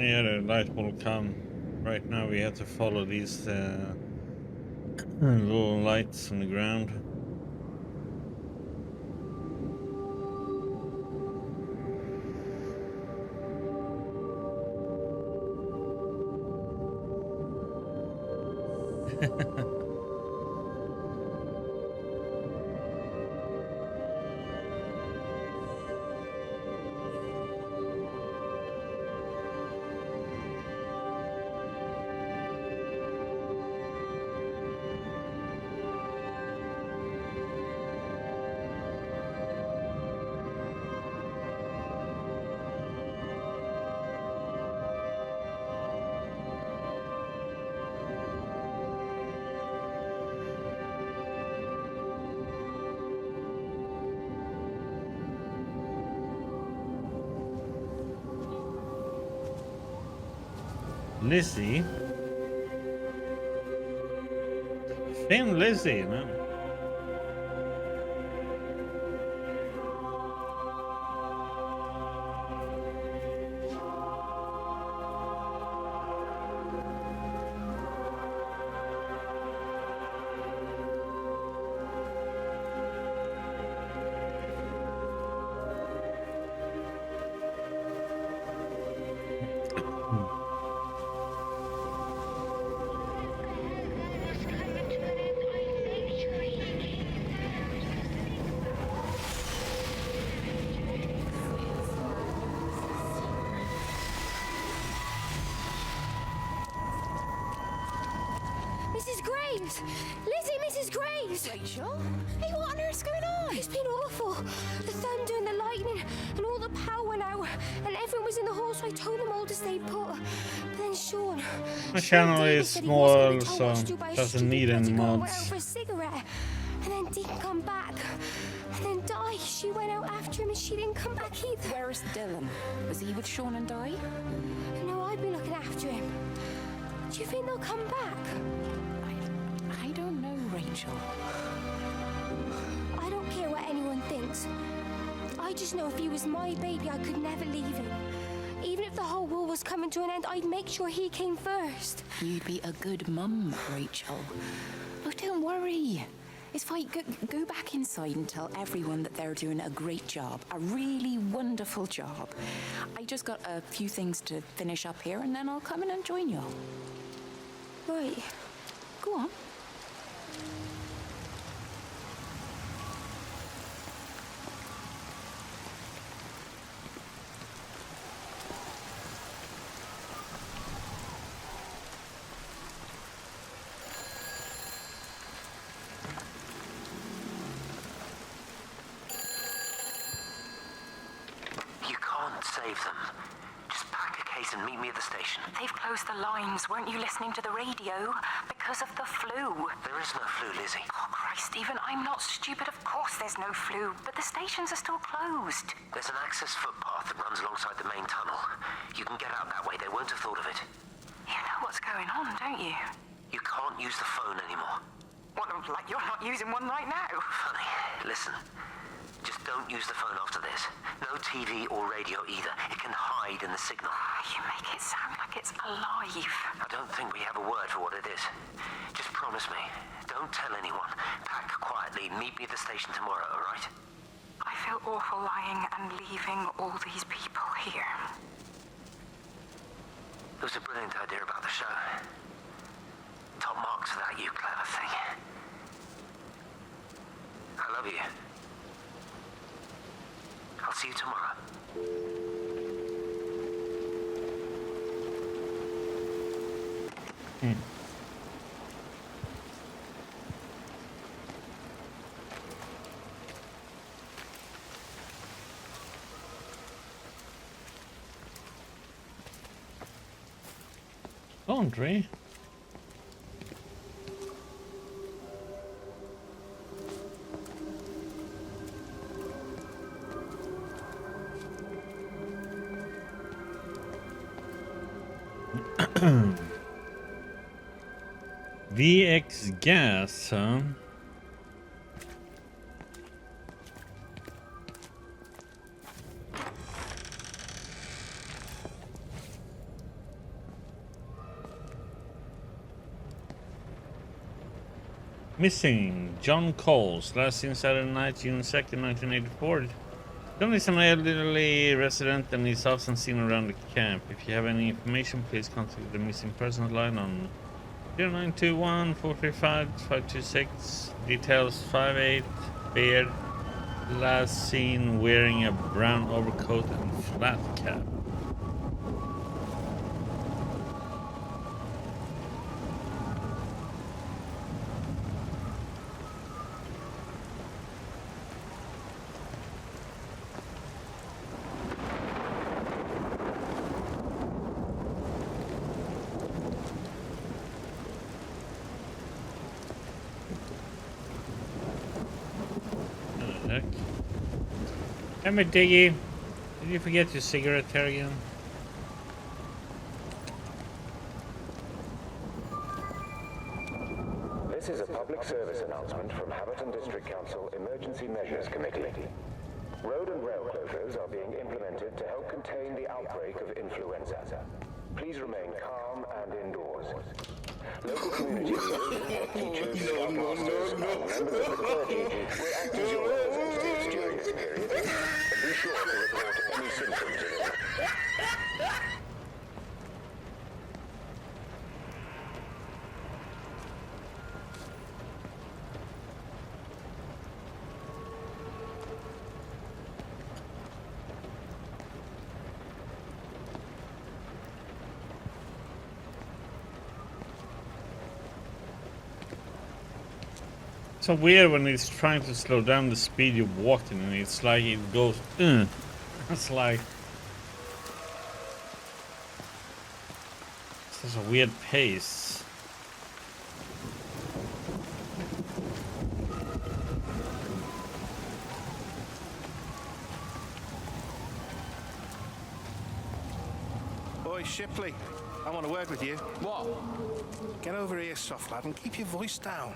Yeah, the light will come. Right now we have to follow these little lights on the ground. Lizzie? Thin Lizzie, man. Mrs. Graves! Lizzie, Mrs. Graves! Rachel? Hey, what on earth's going on? It's been awful. The thunder and the lightning and all the power went out and everyone was in the hall, so I told them all to stay put. But then Sean... My channel is small, so doesn't doesn't need any went out mods. for a cigarette. And then didn't come back. And then Di, she went out after him and she didn't come back either. Where's Dylan? Was he with Sean and Di? No, I've been looking after him. Do you think they'll come back? I don't know, Rachel. I don't care what anyone thinks. I just know if he was my baby, I could never leave him. Even if the whole world was coming to an end, I'd make sure he came first. You'd be a good mum, Rachel. Oh, don't worry. It's fine. Go back inside and tell everyone that they're doing a great job. A really wonderful job. I just got a few things to finish up here, and then I'll come in and join you. Right. Go on. Save them. Just pack a case and meet me at the station. They've closed the lines. Weren't you listening to the radio? Because of the flu. There is no flu, Lizzie. Oh, Christ, Stephen, I'm not stupid. Of course there's no flu. But the stations are still closed. There's an access footpath that runs alongside the main tunnel. You can get out that way. They won't have thought of it. You know what's going on, don't you? You can't use the phone anymore. What, like you're not using one right now? Funny. Listen. Just don't use the phone after this. No TV or radio either. It can hide in the signal. You make it sound like it's alive. I don't think we have a word for what it is. Just promise me. Don't tell anyone. Pack quietly and meet me at the station tomorrow, all right? I feel awful lying and leaving all these people here. It was a brilliant idea about the show. Top marks for that, you clever thing. I love you. I'll see you tomorrow. Laundry? VX gas, huh? Missing John Coles, last seen Saturday night, June 2nd, 1984. John is an elderly resident and is often seen around the camp. If you have any information, please contact the missing persons line on 0921 435 526. Details 5'8", beard, last seen wearing a brown overcoat and flat cap. Hey, Diggy, did you forget your cigarette here again? This is a public service announcement from Haverton District Council Emergency Measures Committee. Road and rail closures are being implemented to help contain the outbreak of influenza. Please remain calm and indoors. Local community leaders, teachers, scoutmasters, and members of the clergy will act as your representatives during this period. Be sure to report any symptoms of illness. So weird when it's trying to slow down the speed you're walking and it's like it goes It's like such a weird pace. Boy, Shipley, I want to work with you. What? Get over here, soft lad, and keep your voice down.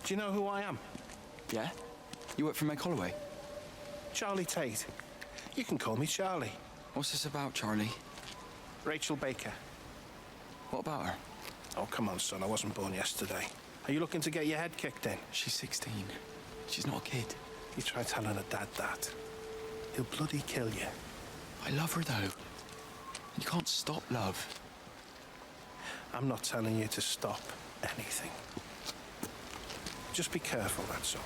Do you know who I am? Yeah? You work for Meg Holloway? Charlie Tate. You can call me Charlie. What's this about, Charlie? Rachel Baker. What about her? Oh, come on, son. I wasn't born yesterday. Are you looking to get your head kicked in? She's 16. She's not a kid. You try telling her dad that. He'll bloody kill you. I love her, though. You can't stop love. I'm not telling you to stop anything. Just be careful, that's all.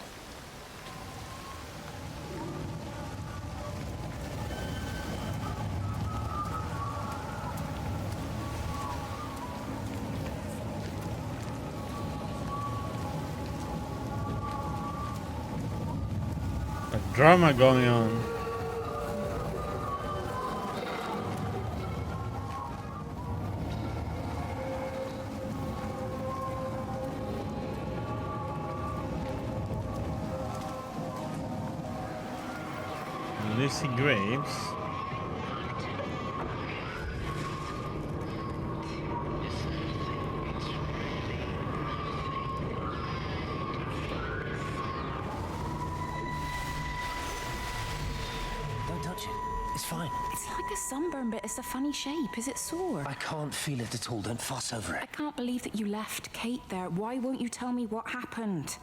A drama going on. Lizzie Graves. Don't touch it. It's fine. It's like a sunburn, but it's a funny shape. Is it sore? I can't feel it at all. Don't fuss over I it. can't believe that you left Kate there. Why won't you tell me what happened?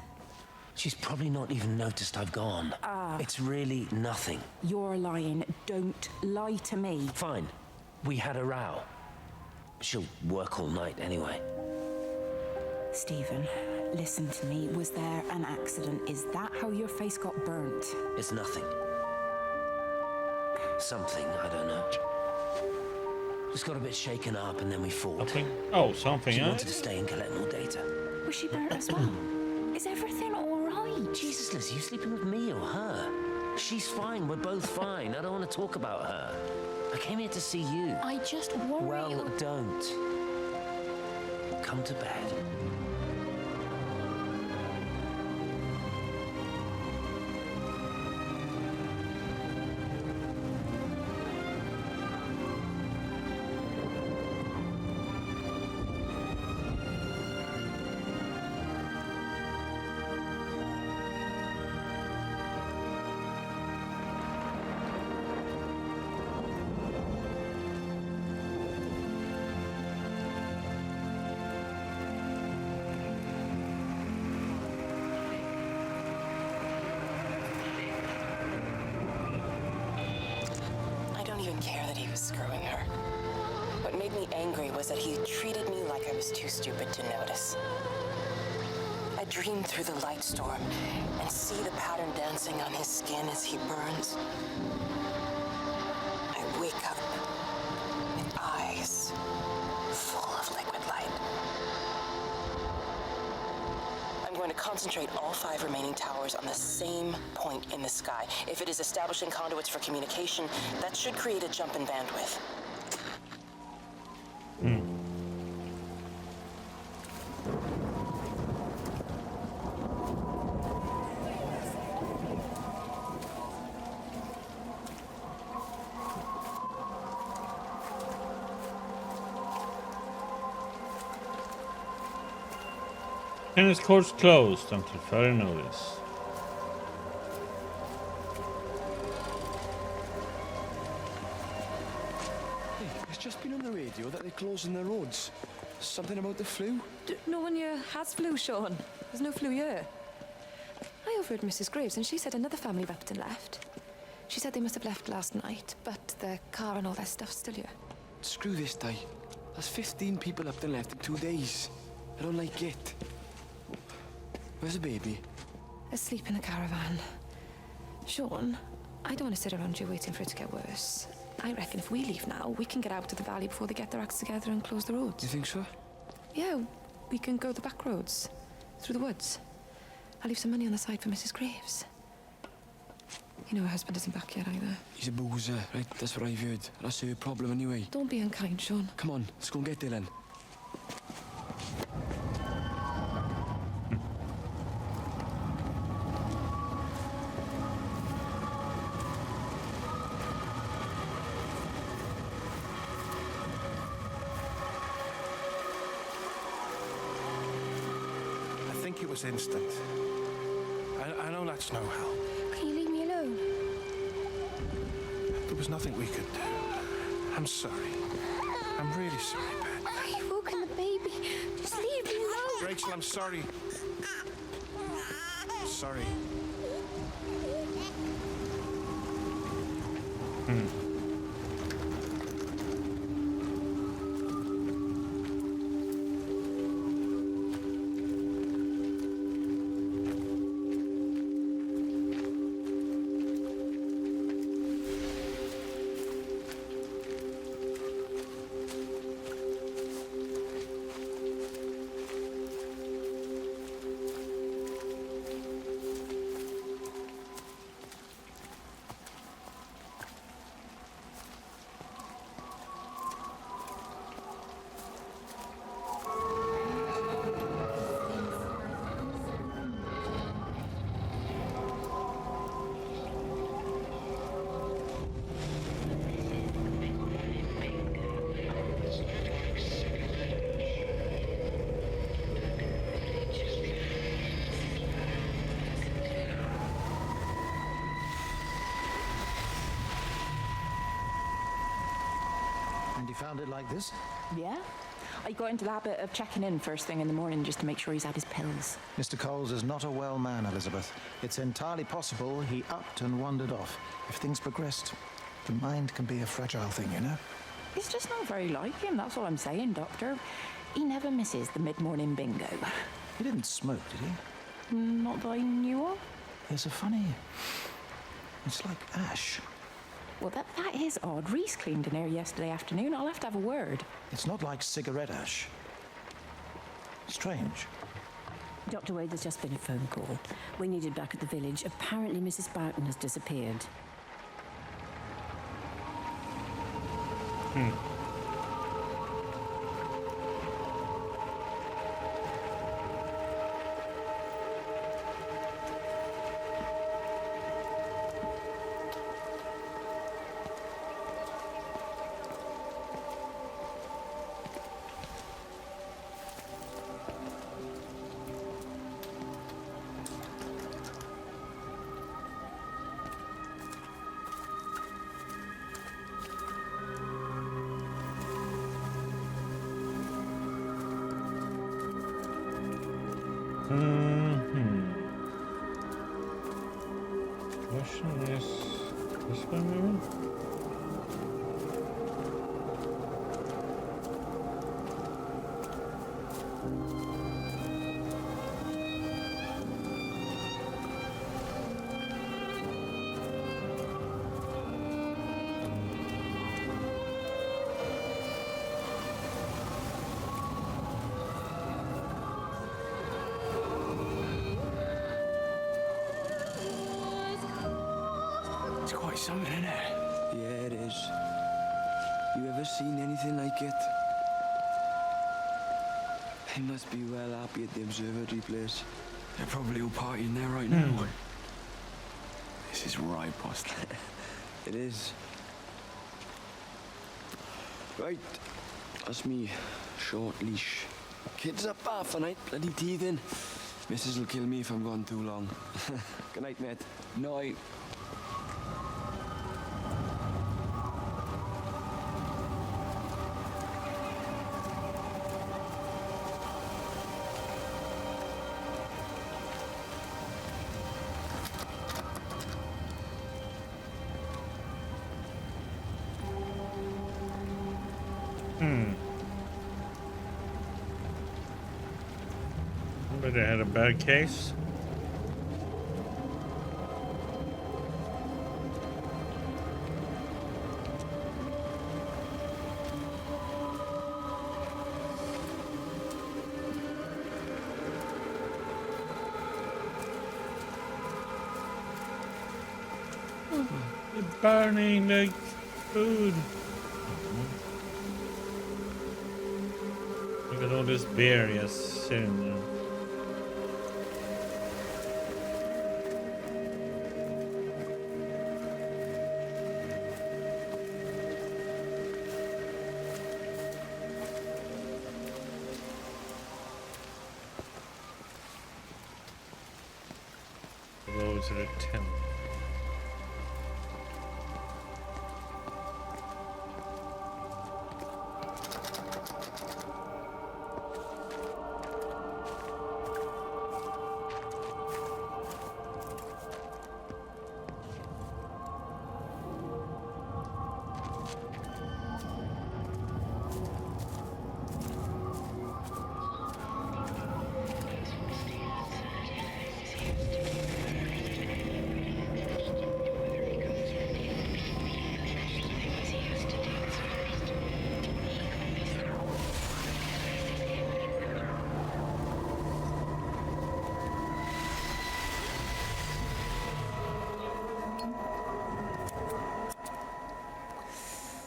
She's probably not even noticed I've gone. It's really nothing. You're lying. Don't lie to me. Fine. We had a row. She'll work all night anyway. Stephen, listen to me. Was there an accident? Is that how your face got burnt? It's nothing. Something, I don't know. Just got a bit shaken up and then we fought. Something? Oh, something, She huh? wanted to stay and collect more data. Was she burnt as well? Is everything all right? Jesus, Liz, you sleeping with me or her? She's fine. We're both fine. I don't want to talk about her. I came here to see you. I just worry. Well, don't. Come to bed. didn't care that he was screwing her. What made me angry was that he treated me like I was too stupid to notice. I dream through the light storm and see the pattern dancing on his skin as he burns. I wake up with eyes full of liquid light. I'm going to concentrate all 5 remaining towers on the same point in the sky. If it is establishing conduits for communication, that should create a jump in bandwidth. Tennis courts closed until further notice. Hey, it's just been on the radio that they're closing the roads. Something about the flu? No one here has flu, Sean. There's no flu here. I overheard Mrs. Graves, and she said another family of Upton left. She said they must have left last night, but their car and all their stuff's still here. Screw this day. There's 15 people up and left in 2 days. I don't like it. Where's the baby? Asleep in the caravan. Sean, I don't want to sit around here waiting for it to get worse. I reckon if we leave now, we can get out of the valley before they get their acts together and close the roads. You think so? Yeah, we can go the back roads, through the woods. I'll leave some money on the side for Mrs. Graves. You know her husband isn't back yet either. He's a boozer, right? That's what I've heard. That's her problem anyway. Don't be unkind, Sean. Come on, let's go and get Dylan. I think it was instant. I know that's no help. Can you leave me alone? There was nothing we could do. I'm sorry. I'm really sorry, Pat. You've woken the baby. Just leave me alone. Rachel, I'm sorry. Sorry. And you found it like this? Yeah? I got into the habit of checking in first thing in the morning just to make sure he's had his pills. Mr. Coles is not a well man, Elizabeth. It's entirely possible he upped and wandered off. If things progressed, the mind can be a fragile thing, you know? It's just not very like him, that's all I'm saying, Doctor. He never misses the mid-morning bingo. He didn't smoke, did he? Not that I knew of. There's a funny... It's like ash. Well, that is odd. Reese cleaned in here yesterday afternoon. I'll have to have a word. It's not like cigarette ash. Strange. Dr. Wade, there's just been a phone call. We needed back at the village. Apparently Mrs. Boughton has disappeared. Question is this one maybe? It's quite something, isn't it? Yeah, it is. You ever seen anything like it? They must be well happy at the observatory place. They're probably all partying there right now. This is right, boss. It is. Right. That's me. Short leash. Kids up half a night, bloody teething. Mrs. will kill me if I'm gone too long. Good night, mate. Night. But they had a bad case. They're burning the food. Look at all this beer, yes, sitting there. Go to the tent.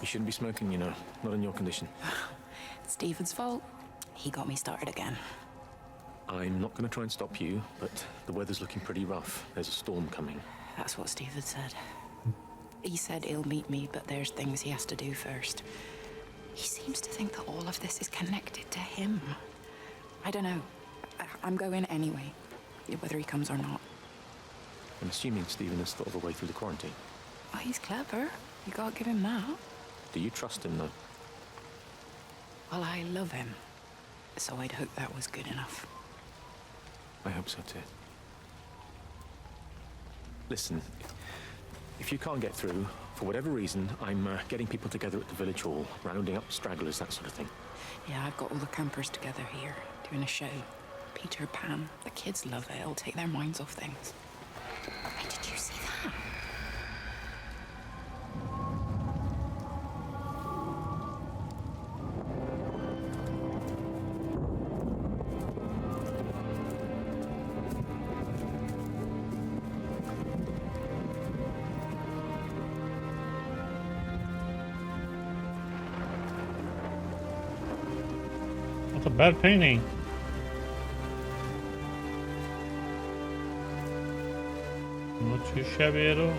You shouldn't be smoking, you know. Not in your condition. It's Stephen's fault. He got me started again. I'm not going to try and stop you, but the weather's looking pretty rough. There's a storm coming. That's what Stephen said. He said he'll meet me, but there's things he has to do first. He seems to think that all of this is connected to him. I don't know. I'm going anyway, whether he comes or not. I'm assuming Stephen has thought of a way through the quarantine. Well, he's clever. You gotta give him that. Do you trust him, though? Well, I love him. So I'd hope that was good enough. I hope so, too. Listen, if you can't get through, for whatever reason, I'm getting people together at the village hall, rounding up stragglers, that sort of thing. Yeah, I've got all the campers together here, doing a show. Peter Pan. The kids love it. It'll take their minds off things. Hey, did you see that? That's a bad painting. Not too shabby at all.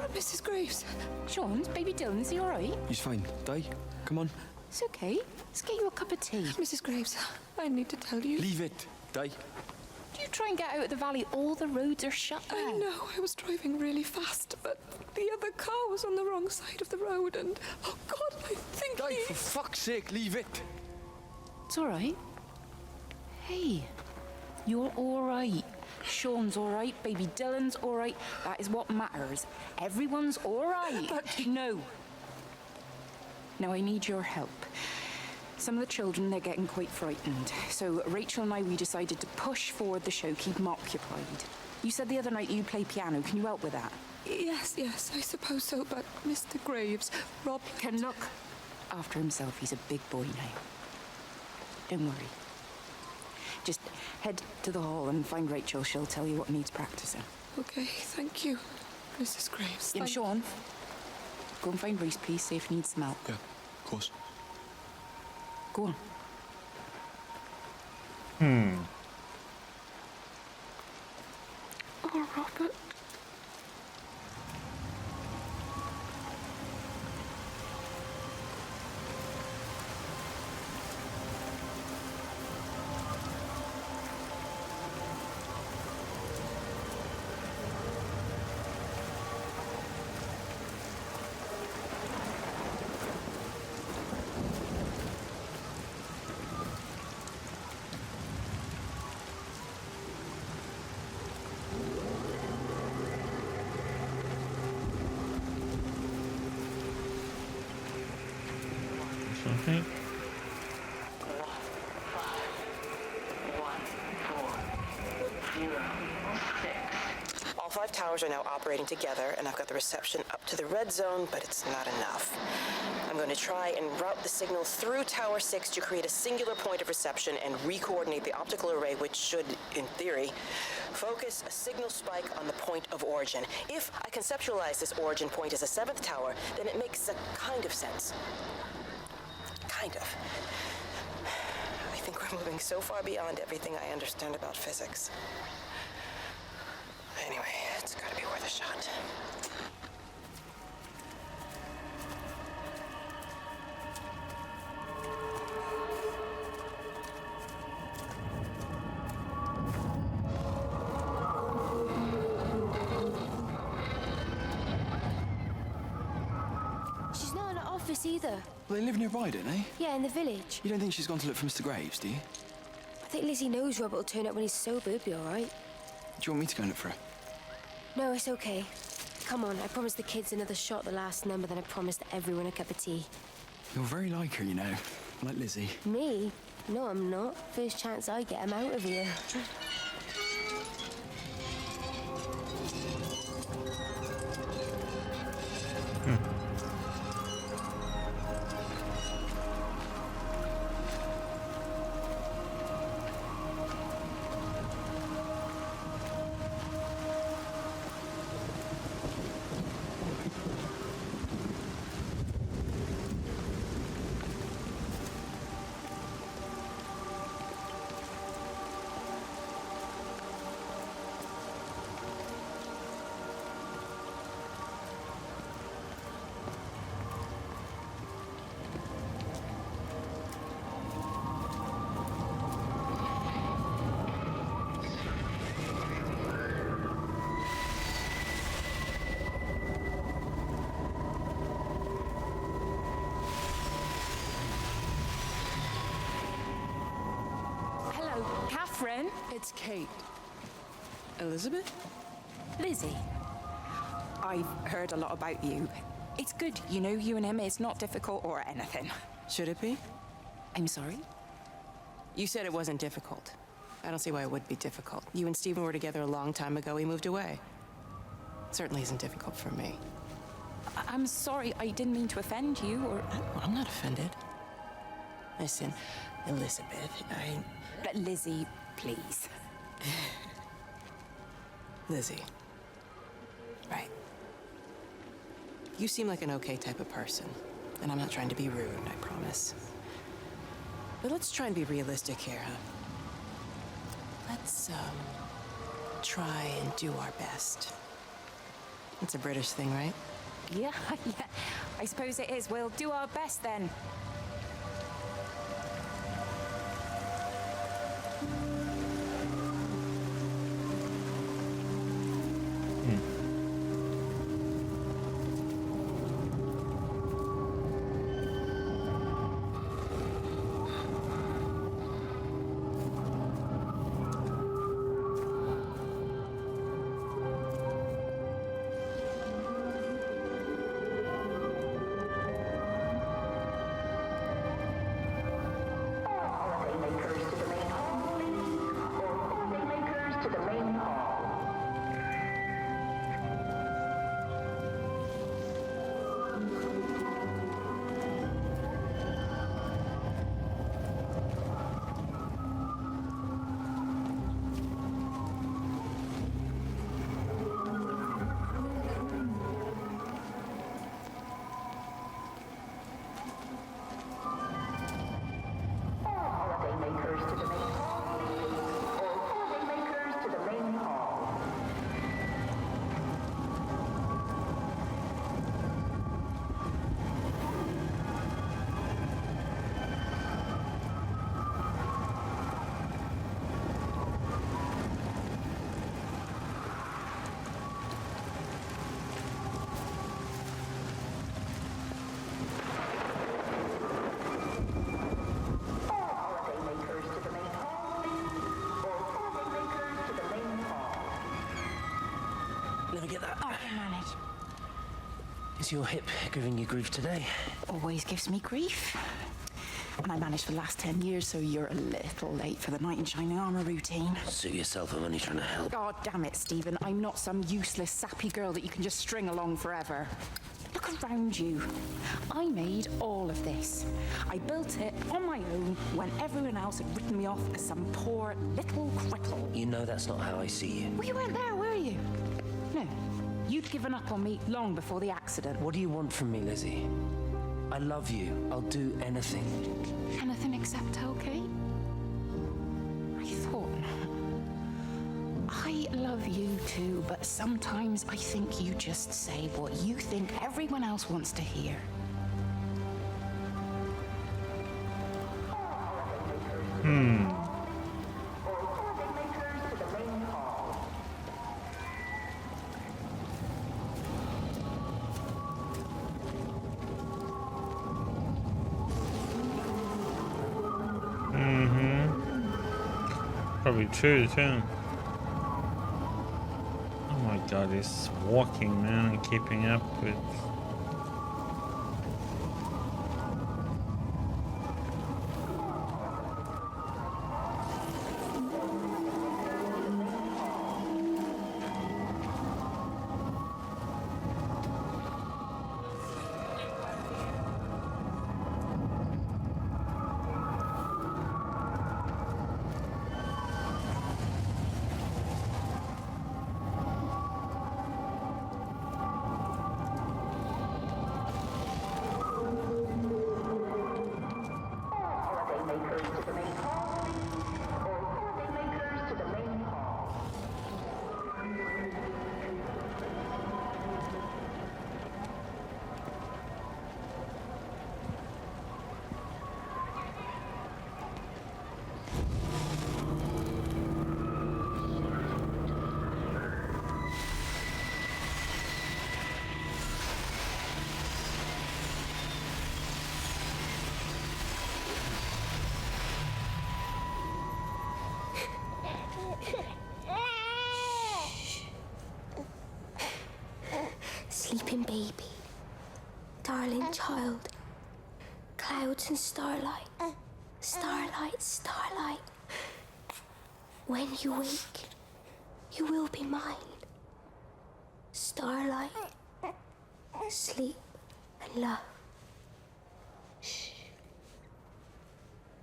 Mrs. Graves. Sean's baby Dylan, is he all right? He's fine. Di, come on. It's okay. Let's get you a cup of tea. Mrs. Graves, I need to tell you. Leave it, Di. Do you try and get out of the valley? All the roads are shut now. I know, I was driving really fast, but the other car was on the wrong side of the road, and oh God, I think Di, for fuck's sake, leave it. It's all right. Hey, you're all right. Sean's all right. Baby Dylan's all right. That is what matters. Everyone's all right. But no. Now I need your help. Some of the children, they're getting quite frightened. So Rachel and I, we decided to push forward the show, keep them occupied. You said the other night you play piano. Can you help with that? Yes, I suppose so, but Mr. Graves, Rob can look after himself. He's a big boy now. Don't worry. Just head to the hall and find Rachel. She'll tell you what needs practicing. Okay, thank you, Mrs. Graves. Yeah, Sean, go and find Reese, please, see if he needs some help. Yeah, of course. Go on. Oh, Robert. Something. All 5 towers are now operating together, and I've got the reception up to the red zone, but it's not enough. I'm going to try and route the signal through Tower 6 to create a singular point of reception and re-coordinate the optical array, which should, in theory, focus a signal spike on the point of origin. If I conceptualize this origin point as a 7th tower, then it makes a kind of sense. Kind of. I think we're moving so far beyond everything I understand about physics. Anyway, it's gotta be worth a shot. She's not in the office either. Well, they live nearby, don't they? Yeah, in the village. You don't think she's gone to look for Mr. Graves, do you? I think Lizzie knows Robert will turn up when he's sober. He'll be all right. Do you want me to go and look for her? No, it's okay. Come on, I promised the kids another shot the last number, then I promised everyone a cup of tea. You're very like her, you know. Like Lizzie. Me? No, I'm not. First chance I get, I'm out of here. Catherine. It's Kate. Elizabeth? Lizzie. I've heard a lot about you. It's good, you know, you and him, it's not difficult or anything. Should it be? I'm sorry? You said it wasn't difficult. I don't see why it would be difficult. You and Stephen were together a long time ago. He moved away. It certainly isn't difficult for me. I'm sorry, I didn't mean to offend you, or... I'm not offended. Listen, Elizabeth, Lizzie, please. Lizzie. Right. You seem like an okay type of person, and I'm not trying to be rude, I promise. But let's try and be realistic here, huh? Let's, try and do our best. It's a British thing, right? Yeah, yeah. I suppose it is. We'll do our best then. Let me get that. I can manage. Is your hip giving you grief today? Always gives me grief. And I managed for the last 10 years, so you're a little late for the knight in shining armour routine. Suit yourself, I'm only trying to help. God damn it, Stephen. I'm not some useless, sappy girl that you can just string along forever. Look around you. I made all of this. I built it on my own when everyone else had written me off as some poor little crickle. You know that's not how I see you. Well, you weren't there, were you? No. You'd given up on me long before the accident. What do you want from me, Lizzie? I love you. I'll do anything. Anything except okay? I thought not. I love you too, but sometimes I think you just say what you think everyone else wants to hear. Probably true too. Oh my god, he's walking, man, and keeping up with. Sleeping baby, darling child, clouds and starlight, starlight, starlight. When you wake, you will be mine. Starlight, sleep and love. Shh.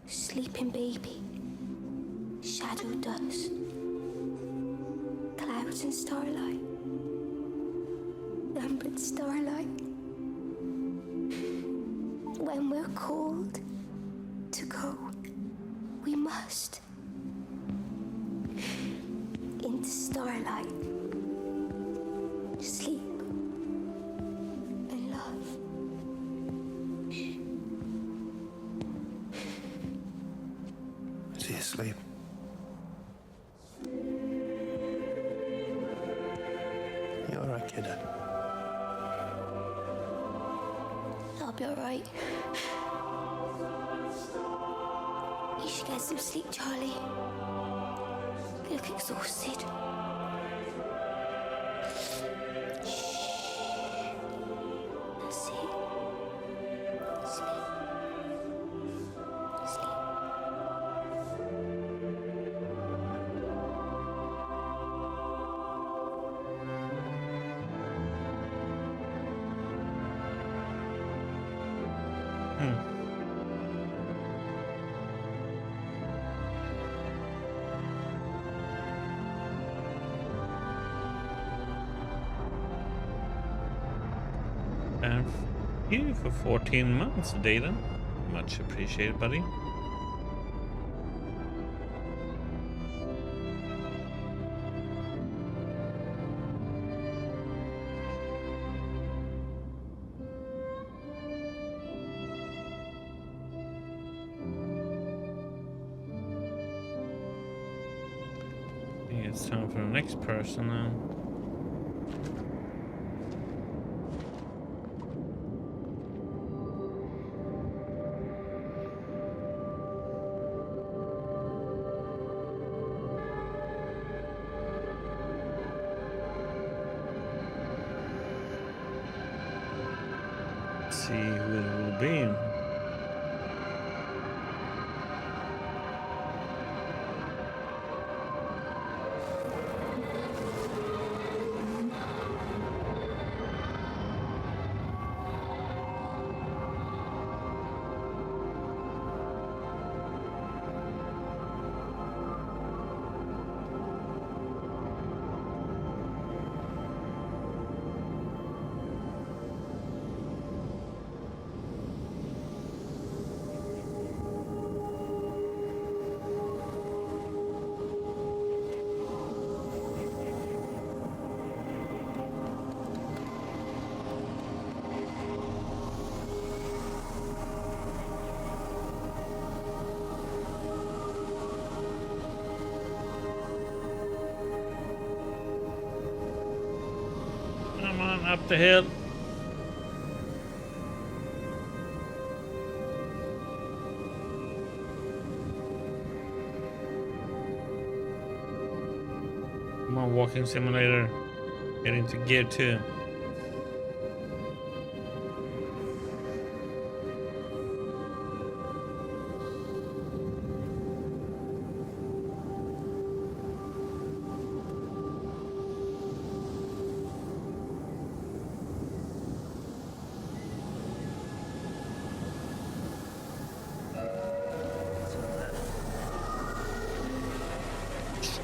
Sleeping baby, shadow dust, clouds and starlight. Lambert starlight. When we're called to go, we must into starlight. Sleep he asleep? You all right, kiddo? I'll be alright. You should get some sleep, Charlie. You look exhausted. That's it. Sleep. Sleep. You for 14 months, Dayton. Much appreciated, buddy. I think it's time for the next person now. See who it will be. Come on, up the hill. Come on, walking simulator. Get into gear 2.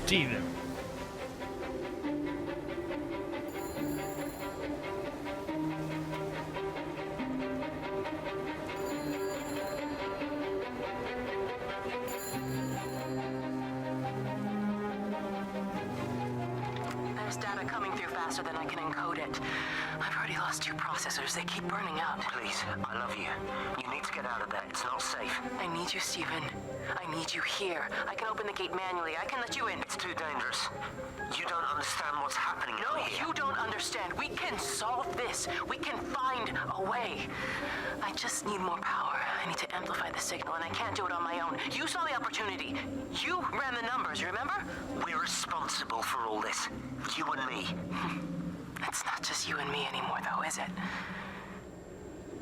Steven. There's data coming through faster than I can encode it. I've already lost 2 processors. They keep burning out. Please, I love you. You need to get out of there. It's not safe. I need you, Stephen. I need you here. I can open the gate manually. I can let you in. It's too dangerous. You don't understand what's happening No, out here. you don't understand. We can solve this. We can find a way. I just need more power. I need to amplify the signal, and I can't do it on my own. You saw the opportunity. You ran the numbers, remember? We're responsible for all this. You and me. It's not just you and me anymore, though, is it?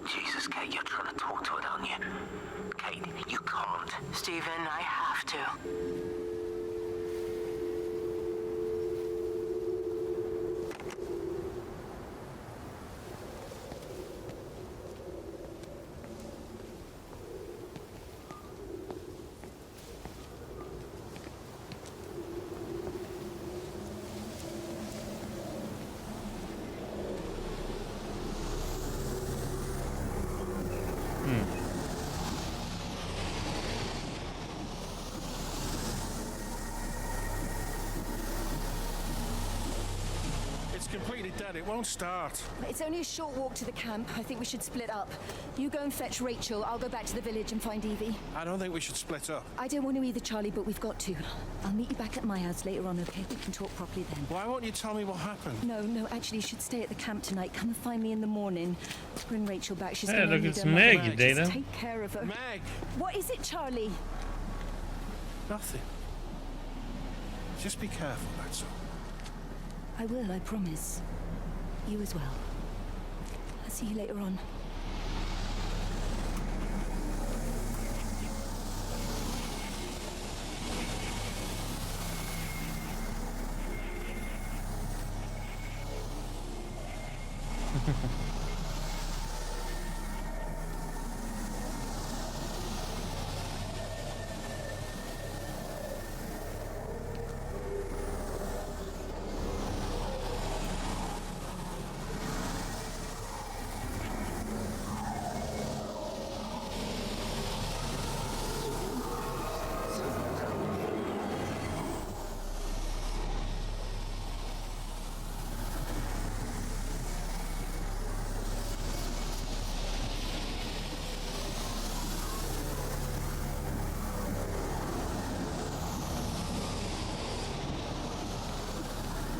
Jesus, Kate, you're trying to talk to it, aren't you? Kate, you can't. Stephen, I have to. completely dead. It won't start. It's only a short walk to the camp. I think we should split up. You go and fetch Rachel. I'll go back to the village and find Evie. I don't think we should split up. I don't want to either, Charlie, but we've got to. I'll meet you back at my house later on, okay? We can talk properly then. Why won't you tell me what happened? No, actually, you should stay at the camp tonight. Come and find me in the morning. Bring Rachel back. She's Hey, going to look, need it's her Meg, mother. Data. Just take care of her. Meg! What is it, Charlie? Nothing. Just be careful, that's all. I will, I promise. You as well. I'll see you later on.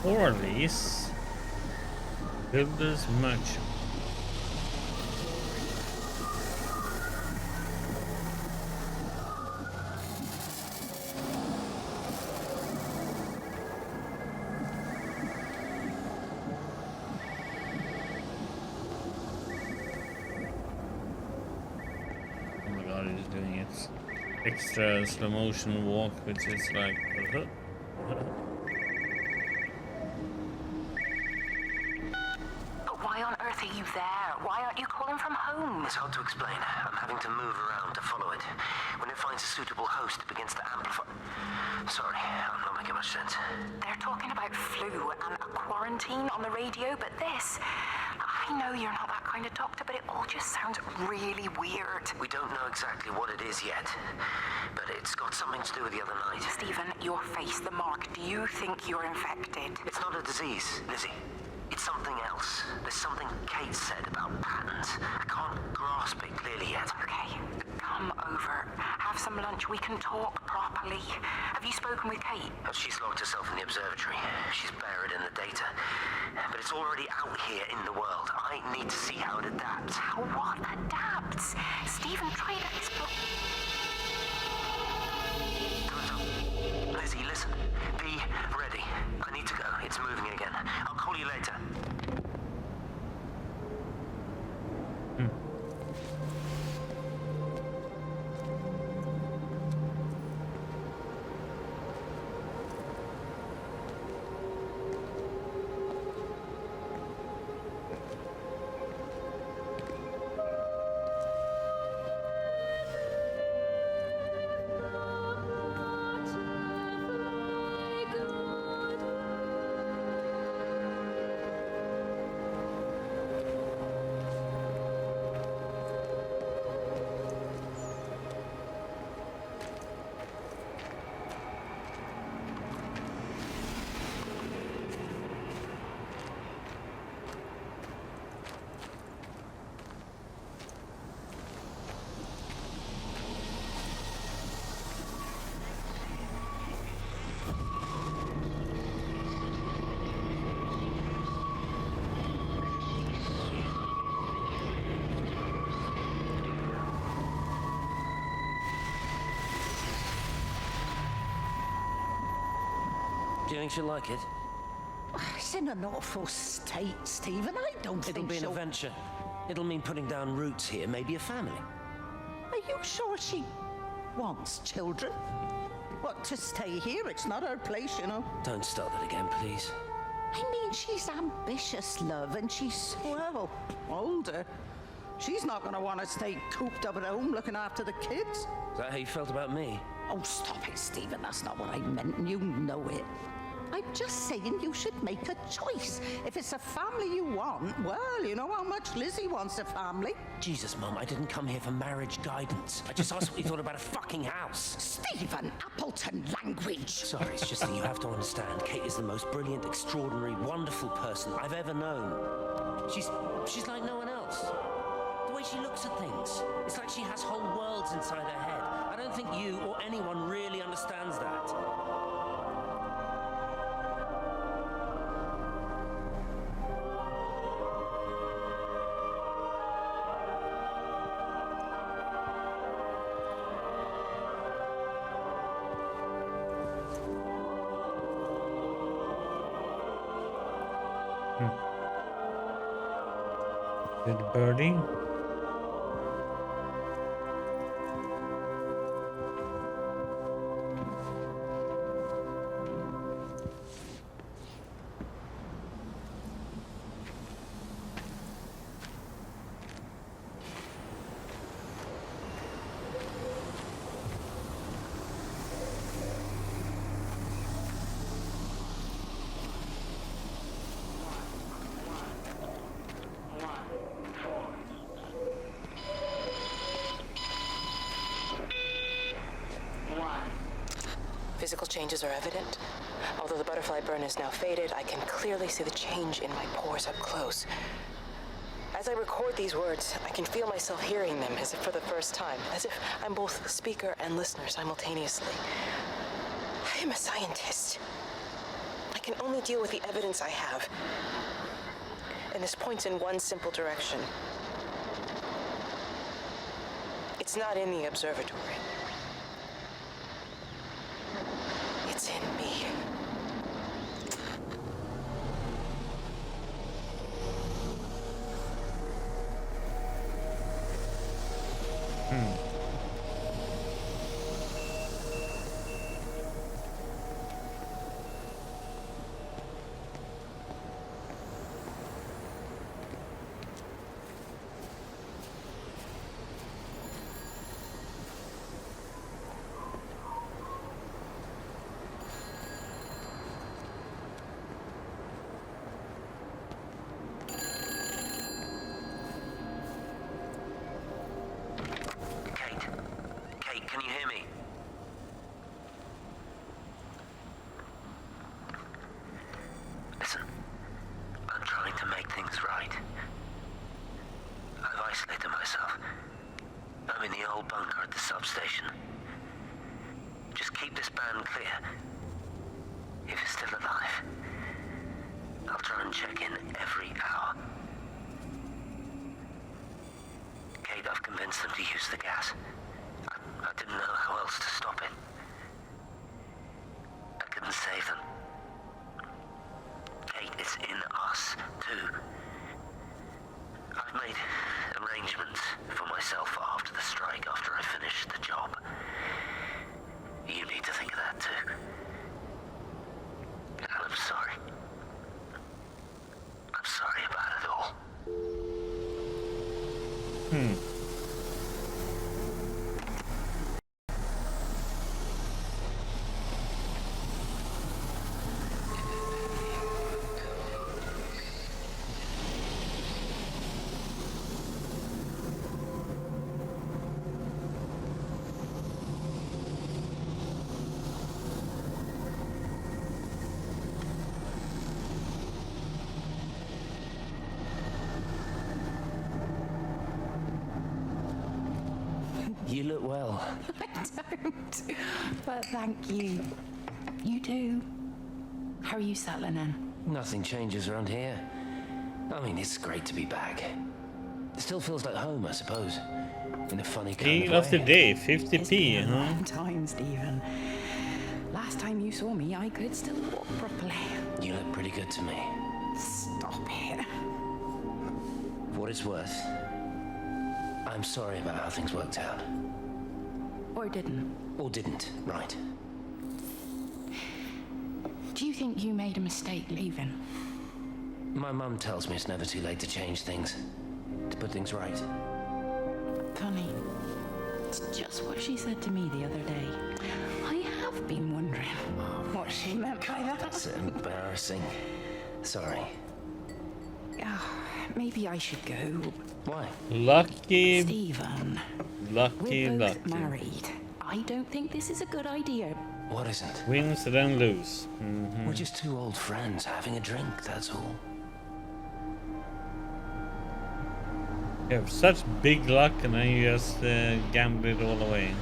Orleans Builders Merchant. Oh my god, he's doing it. Extra slow motion walk, which is like Why on earth are you there? Why aren't you calling from home? It's hard to explain. I'm having to move around to follow it. When it finds a suitable host, it begins to amplify. Sorry, I'm not making much sense. They're talking about flu and a quarantine on the radio, but this... I know you're not that kind of doctor, but it all just sounds really weird. We don't know exactly what it is yet, but it's got something to do with the other night. Stephen, your face, the mark. Do you think you're infected? It's not a disease, Lizzie. It's something else. There's something Kate said about patterns. I can't grasp it clearly yet. Okay, come over. Have some lunch. We can talk properly. Have you spoken with Kate? She's locked herself in the observatory. She's buried in the data. But it's already out here in the world. I need to see how it adapts. How what adapts? Stephen, try this. Lizzie, listen. Be ready. I need to go. It's moving again. I'll call you later. Do you think she'll like it? It's in an awful state, Stephen. I don't It'll think be an she'll... adventure. It'll mean putting down roots here, maybe a family. Are you sure she wants children? What, to stay here? It's not her place, you know. Don't start that again, please. I mean, she's ambitious, love, and she's, well, older. She's not going to want to stay cooped up at home looking after the kids. Is that how you felt about me? Oh, stop it, Stephen. That's not what I meant, and you know it. I'm just saying you should make a choice. If it's a family you want, well, you know how much Lizzie wants a family. Jesus, Mum, I didn't come here for marriage guidance. I just asked what you thought about a fucking house. Stephen Appleton language. Sorry, it's just that you have to understand. Kate is the most brilliant, extraordinary, wonderful person I've ever known. She's like no one else. The way she looks at things, it's like she has whole worlds inside her head. I don't think you or anyone really understands that. Did birdie? Physical changes are evident. Although the butterfly burn is now faded, I can clearly see the change in my pores up close. As I record these words, I can feel myself hearing them as if for the first time, as if I'm both speaker and listener simultaneously. I am a scientist. I can only deal with the evidence I have. And this points in one simple direction. It's not in the observatory. It's in me. Can you hear me? Listen, I'm trying to make things right. I've isolated myself. I'm in the old bunker at the substation. Just keep this band clear. If it's still alive, I'll try and check in every hour. Kate, I've convinced them to use the gas. I didn't know how else to stop it. I couldn't save them. Kate, it's in us, too. I've made arrangements for myself after the strike, after I finish the job. You need to think of that, too. And I'm sorry. I'm sorry about it all. You look well. I don't, but thank you. You do. How are you settling in? Nothing changes around here. I mean, it's great to be back. It still feels like home, I suppose. In a funny kind Deal of of the way. day, 50p, huh? Long time, Stephen. Last time you saw me, I could still walk properly. You look pretty good to me. Stop it. For what it's worth, I'm sorry about how things worked out. Or didn't. Or didn't, right. Do you think you made a mistake leaving? My mum tells me it's never too late to change things. To put things right. Funny. It's just what she said to me the other day. I have have been wondering what she meant by that. That's embarrassing. Sorry. Maybe I should go. Why? Lucky. Stephen. Lucky, We're both lucky. married. I don't think this is a good idea. What isn't? Wins then lose. We're just two old friends having a drink, that's all. You have such big luck and then you just gamble it all away.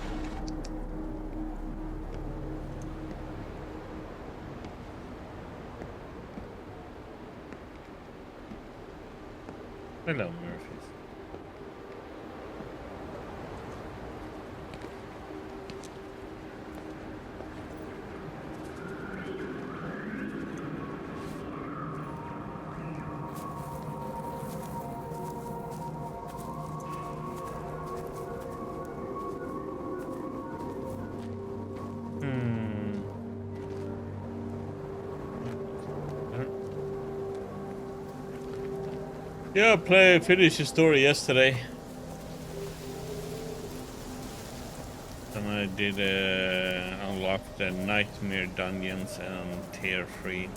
Hello, Murphys. Yeah, finished the story yesterday. And I did unlock the nightmare dungeons and tier 3.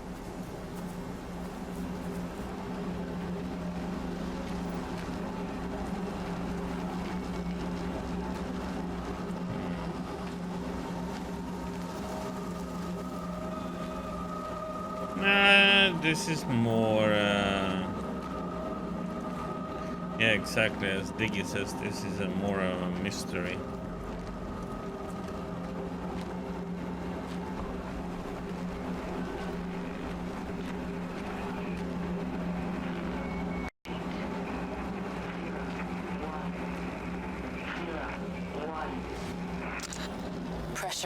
Nah, this is more yeah, exactly, as Diggy says, this is more of a mystery.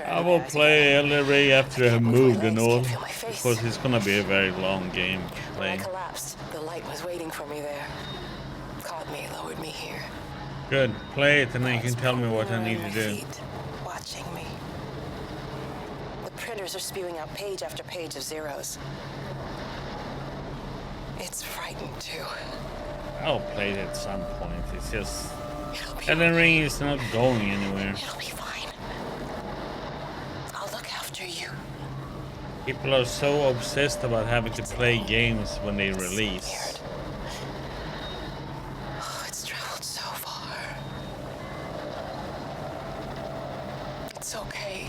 I will play Ellery after I have moved and all, because it's gonna be a very long game to When I play. collapsed, the light was waiting for me there. Caught me, lowered me here. Good, play it and then you can tell me what I need to do. Watching me. The printers are spewing out page after page of zeros. It's frightening too. I'll play it at some point, it's just... Elden Ring is not going anywhere. It'll be fine. I'll look after you. People are so obsessed about having to play games when they release. Oh, it's traveled so far. It's okay.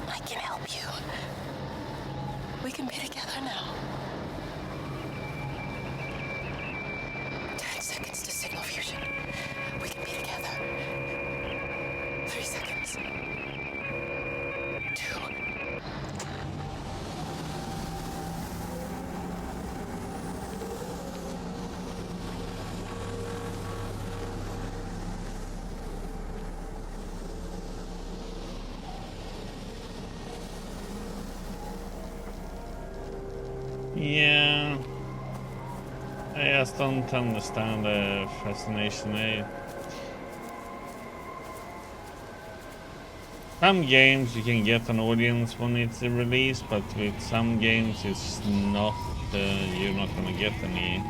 I can help you. We can be together now. 10 seconds to signal fusion. We can be together. 3 seconds. 2. Yeah, I just don't understand the fascination. Some games you can get an audience when it's released, but with some games it's not. You're not gonna get any.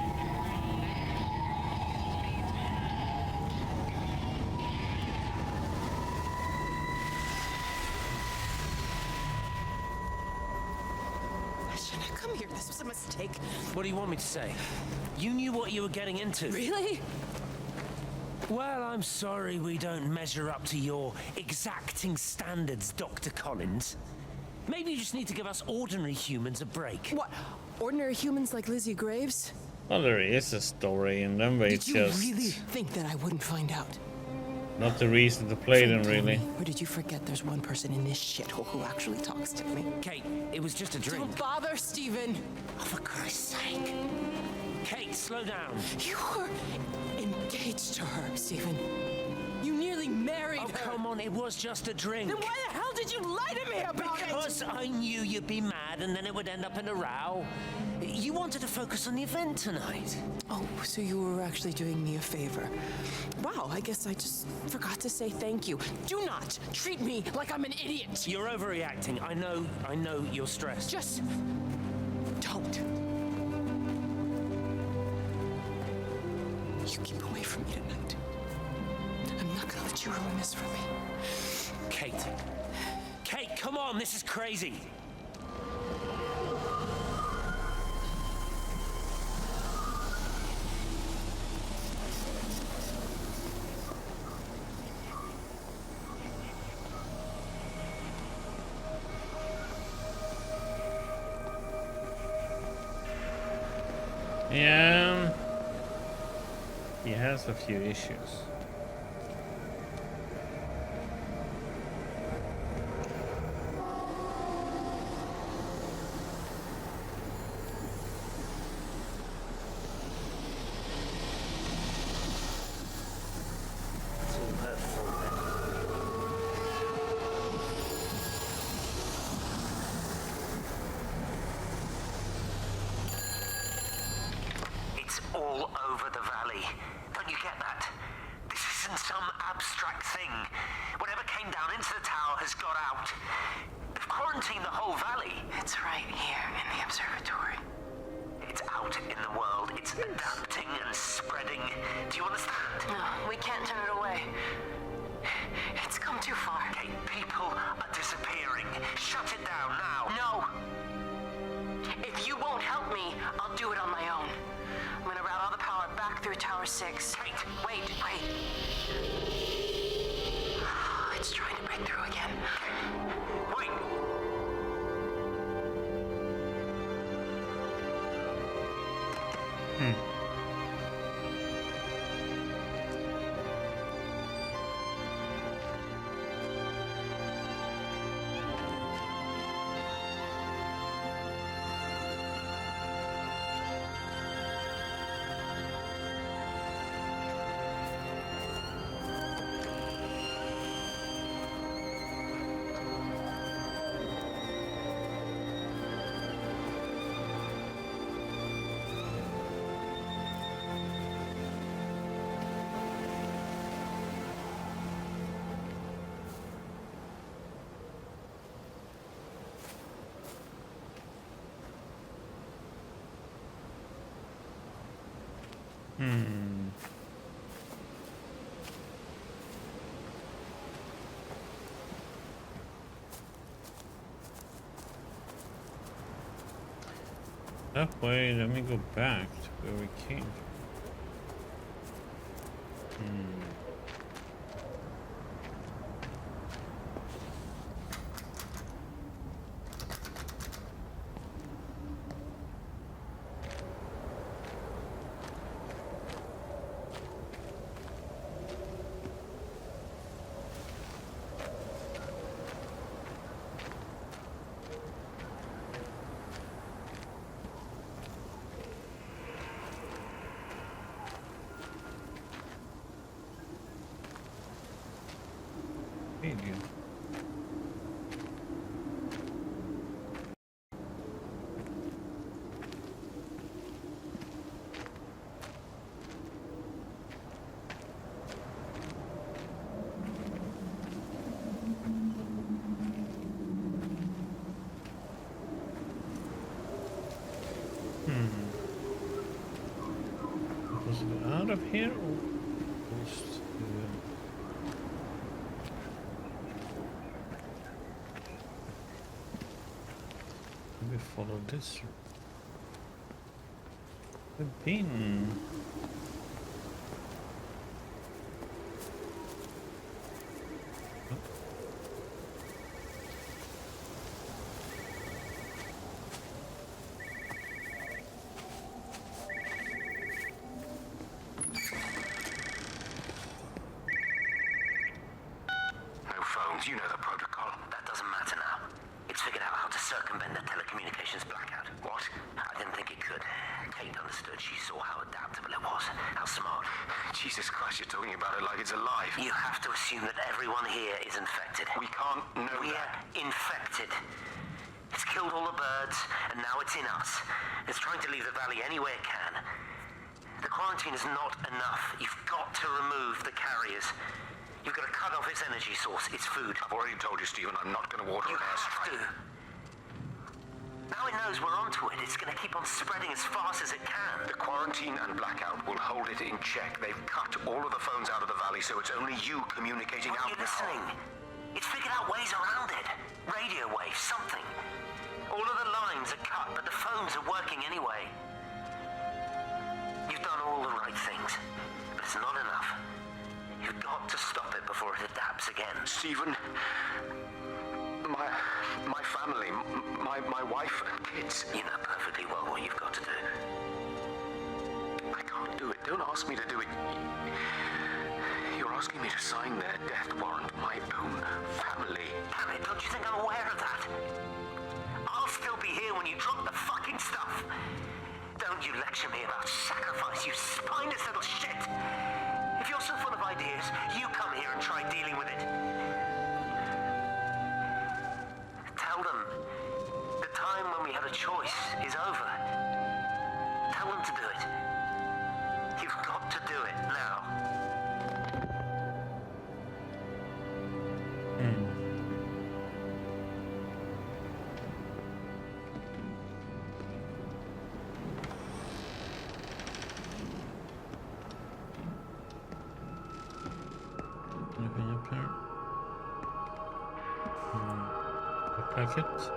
I shouldn't have come here. This was a mistake. What do you want me to say? You knew what you were getting into. Really? Well, I'm sorry we don't measure up to your exacting standards, Dr. Collins. Maybe you just need to give us ordinary humans a break. What? Ordinary humans like Lizzie Graves? Well, there is a story in them, but it's Did you just really think that I wouldn't find out? not the reason to play them, really. Or did you forget there's one person in this shithole who actually talks to me? Kate, it was just a drink. Don't bother, Stephen. Oh, for Christ's sake. Kate, slow down. You were engaged to her, Stephen. You nearly married her. Oh, come on, it was just a drink. Then why the hell did you lie to me about Because I knew you'd be mad and then it would end up in a row. You wanted to focus on the event tonight. Oh, so you were actually doing me a favor. Wow, I guess I just forgot to say thank you. Do not treat me like I'm an idiot. You're overreacting. I know you're stressed. Just don't. You keep away from me tonight. I'm not gonna let you ruin this for me. Kate. Kate, come on, this is crazy. Yeah, he has a few issues. It's all her fault then. It's all over the valley. Don't you get that? This isn't some abstract thing. Whatever came down into the tower has got out. They've quarantined the whole valley. It's right here in the observatory. It's out in the world. It's adapting and spreading. Do you understand? No, we can't turn it away. It's come too far. Okay, people are disappearing. Shut it down now. No! If you won't help me, I'll do it on my own. I'm gonna route all the power back through Tower 6. Kate, wait. It's trying to break through again. Wait! That way, let me go back to where we came from. Was it out of here or close to... Maybe follow this. We've been... You know the protocol. That doesn't matter now. It's figured out how to circumvent the telecommunications blackout. What? I didn't think it could. Kate understood. She saw how adaptable it was. How smart. Jesus Christ, you're talking about it like it's alive. You have to assume that everyone here is infected. We can't know We're infected. It's killed all the birds, and now it's in us. It's trying to leave the valley any way it can. The quarantine is not enough. You've got to remove the carriers. You've got to cut off its energy source, its food. I've already told you, Stephen, I'm not going to water an airstrike. You have to. Now it knows we're onto it. It's going to keep on spreading as fast as it can. The quarantine and blackout will hold it in check. They've cut all of the phones out of the valley, so it's only you communicating out now. Are you listening? It's figured out ways around it. Radio waves, something. All of the lines are cut, but the phones are working anyway. You've done all the right things, but it's not enough. You've got to stop it before it adapts again. Stephen, my family, my wife and kids. You know perfectly well what you've got to do. I can't do it. Don't ask me to do it. You're asking me to sign their death warrant for my own family. Damn it, don't you think I'm aware of that? I'll still be here when you drop the fucking stuff. Don't you lecture me about sacrifice, you spineless little shit. If you're so full of ideas, you come here and try dealing with it. Tell them the time when we had a choice is over. Tell them to do it. You've got to do it now. Anything up here? Look like it.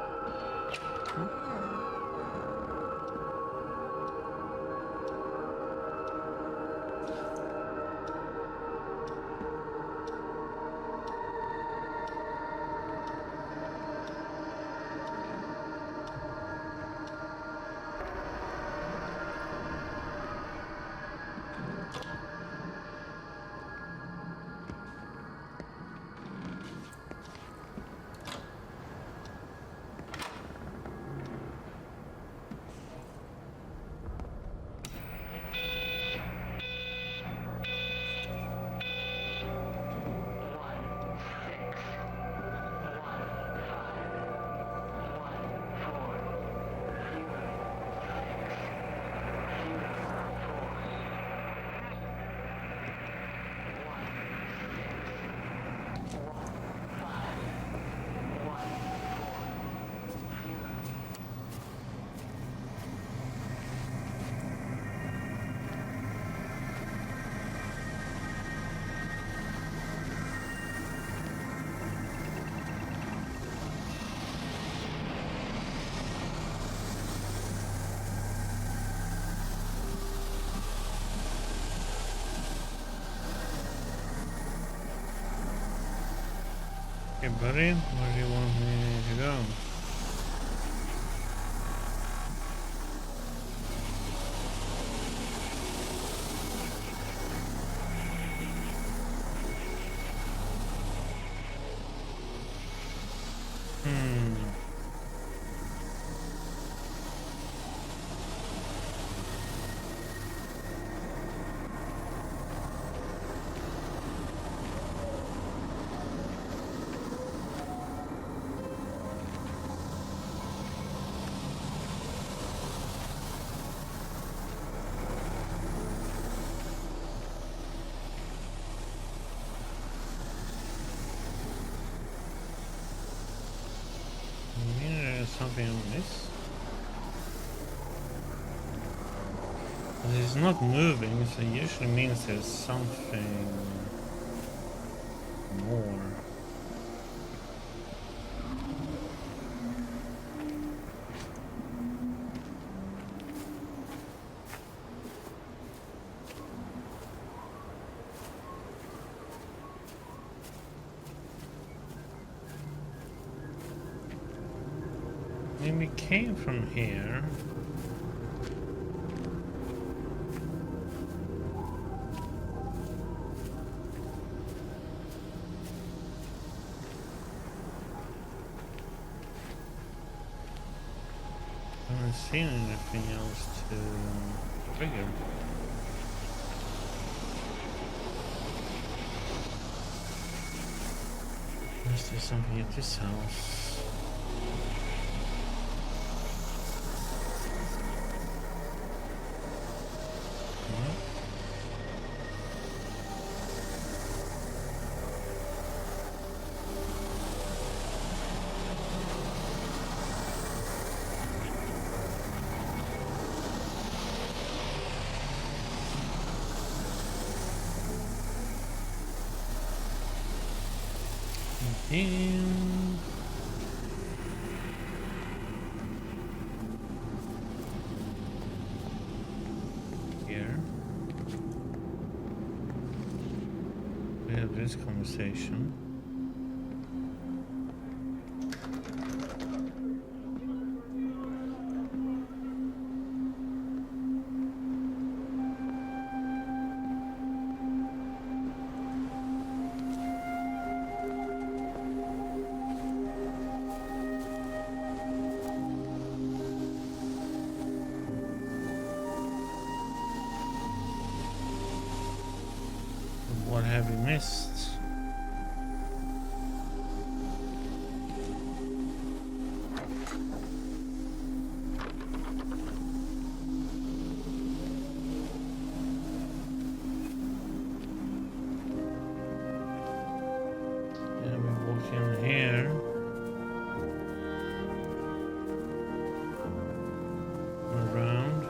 Okay, buddy, where do you want me to go? Something on this. But it's not moving, so it usually means there's something more. We came from here. I haven't seen anything else to trigger. Is there something at this house? in. Here. We have this conversation. What have we missed? Yeah, we walk in here. Around.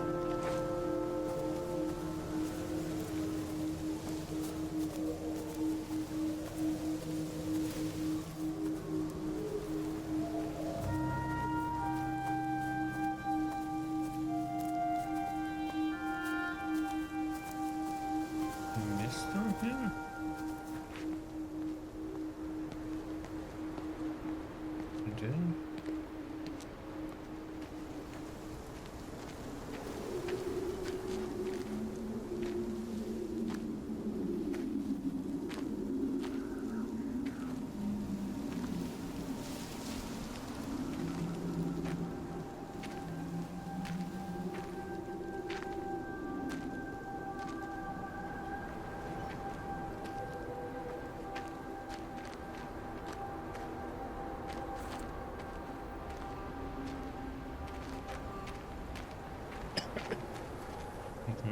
Down here. We do.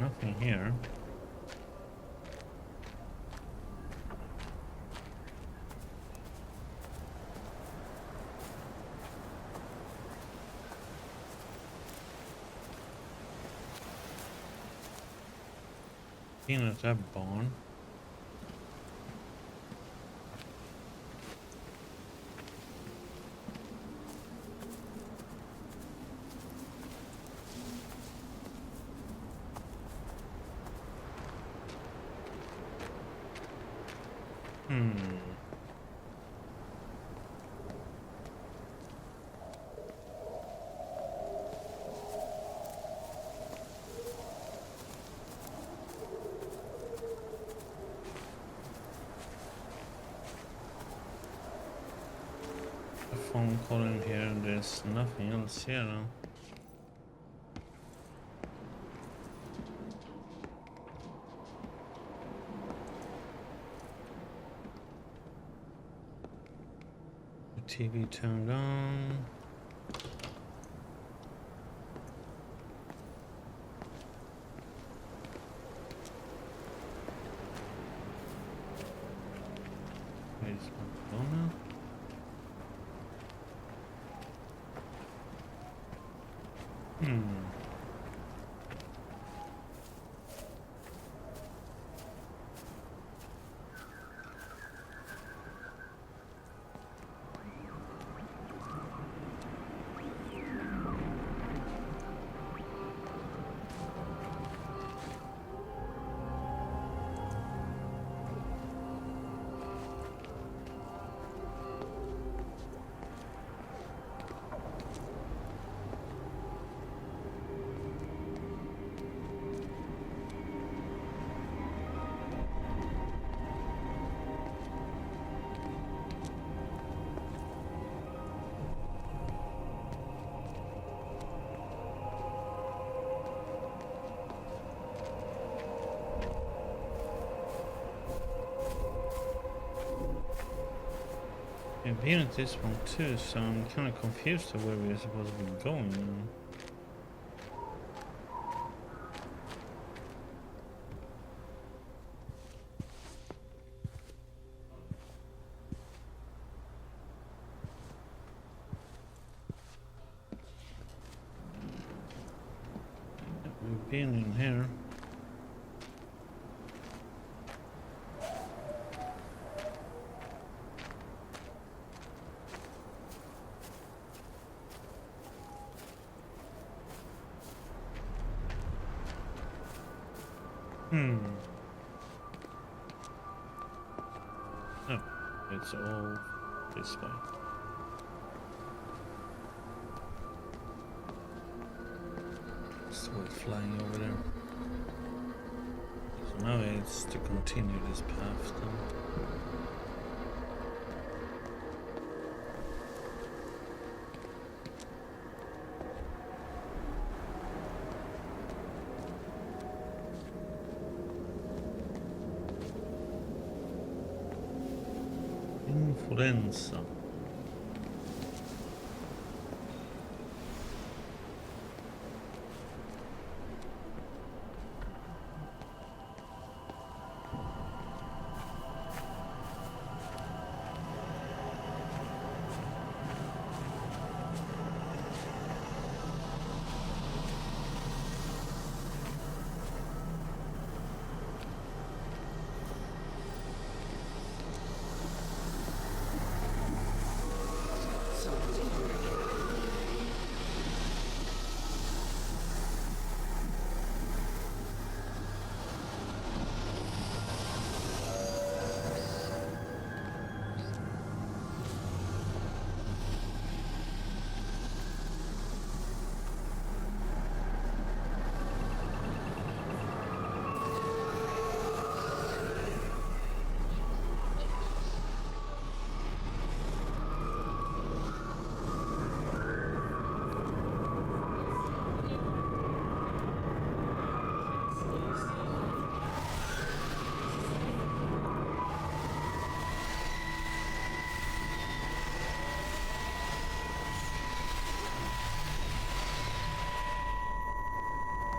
Nothing here. Peanuts at barn. A phone call in here, and there's nothing else here now. TV turned on. Where's McDonald's? I've been at this one too, so I'm kind of confused of where we're supposed to be going now. We've been in here. Oh, it's all this way. Still flying over there. So now it's to continue this path then. Influenza.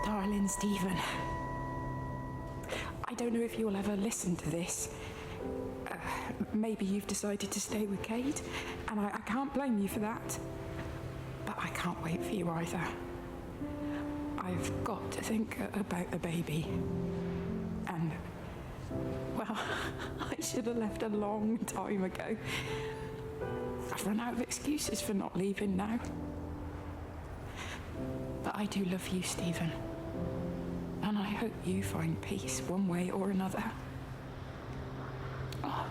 Darling Stephen, I don't know if you'll ever listen to this. Maybe you've decided to stay with Kate, and I can't blame you for that. But I can't wait for you either. I've got to think about the baby. And, well, I should have left a long time ago. I've run out of excuses for not leaving now. But I do love you, Stephen. And I hope you find peace one way or another. Oh,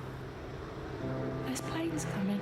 there's planes coming.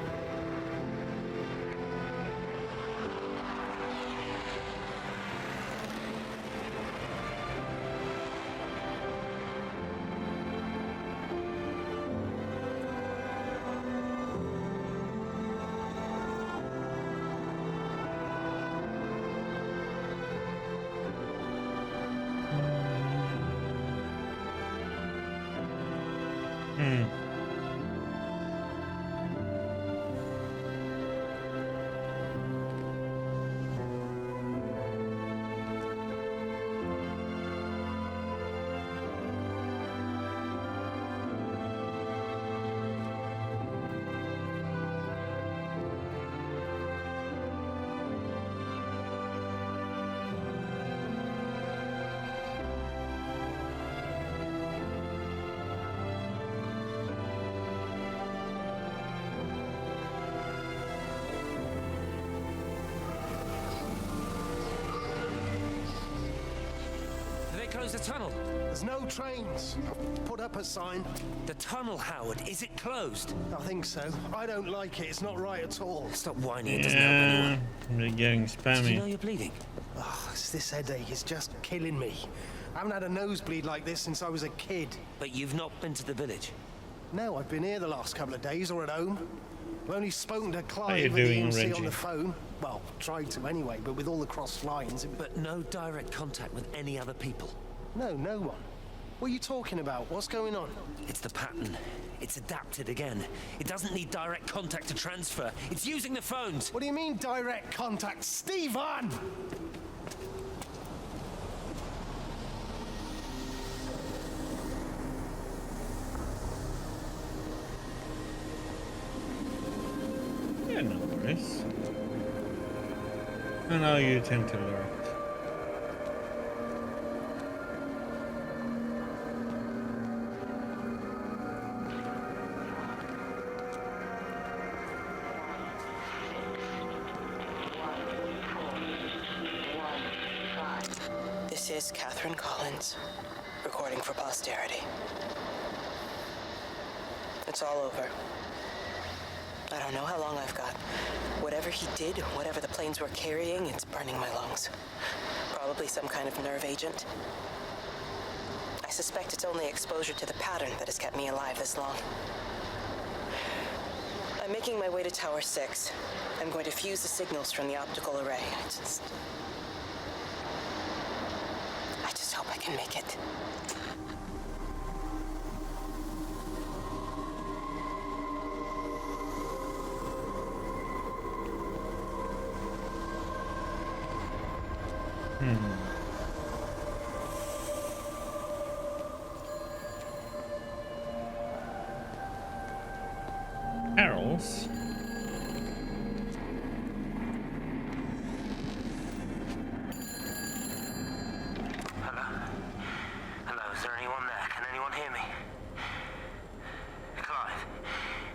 Close the tunnel. There's no trains. I've put up a sign. The tunnel, Howard, is it closed? I think so. I don't like it. It's not right at all. Stop whining. It doesn't help anyone. They're getting spammy. Do you know you're bleeding? Oh, it's this headache. It's just killing me. I haven't had a nosebleed like this since I was a kid. But you've not been to the village? No, I've been here the last couple of days or at home. I've only spoken to How you Clive doing, and the EMC Reggie? on the phone. Well, tried to anyway, but with all the cross lines... But no direct contact with any other people? No, no one. What are you talking about? What's going on? It's the pattern. It's adapted again. It doesn't need direct contact to transfer. It's using the phones. What do you mean, direct contact? Stephen! Yeah, no worries. I know you tend to lurk. This is Catherine Collins, recording recording for posterity. It's all over. I don't know how long I've got. Whatever he did, whatever the planes were carrying, it's burning my lungs. Probably some kind of nerve agent. I suspect it's only exposure to the pattern that has kept me alive this long. I'm making my way to Tower 6. I'm going to fuse the signals from the optical array. I just hope I can make it. Carols. Hello? Hello, is there anyone there? Can anyone hear me? Clive?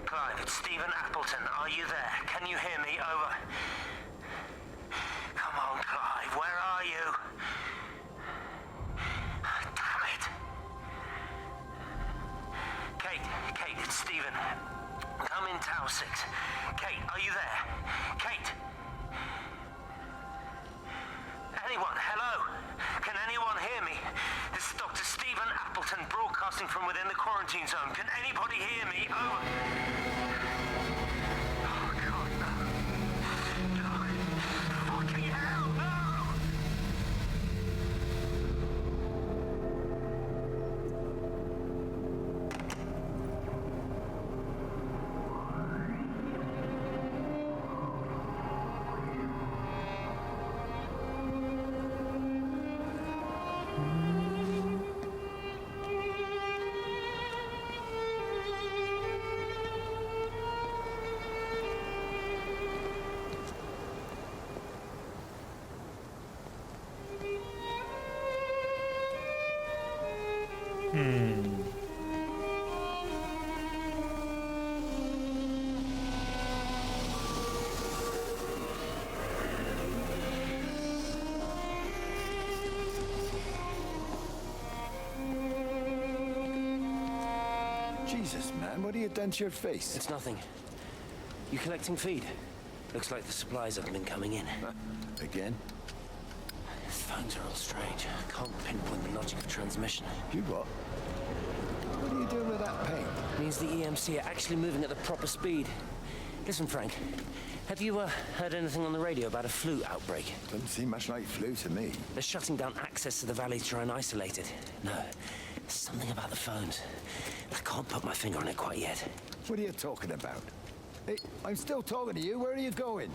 Clive, it's Stephen Appleton. Are you there? Can you hear me? Over. Come on, Clive, where are you? Damn it. Kate, it's Stephen. I'm in Tower 6. Kate, are you there? Kate? Anyone? Hello? Can anyone hear me? This is Dr. Stephen Appleton broadcasting from within the quarantine zone. Can anybody hear me? Over. Oh, God, no. No. Fucking hell, no! Jesus, man, what have you done to your face? It's nothing. You collecting feed? Looks like the supplies haven't been coming in. Again? These phones are all strange. I can't pinpoint the logic of transmission. You what? What are you doing with that paint? Means the EMC are actually moving at the proper speed. Listen, Frank, have you heard anything on the radio about a flu outbreak? Doesn't seem much like flu to me. They're shutting down access to the valley to try and isolate it. No, there's something about the phones. I can't put my finger on it quite yet. What are you talking about? Hey, I'm still talking to you. Where are you going?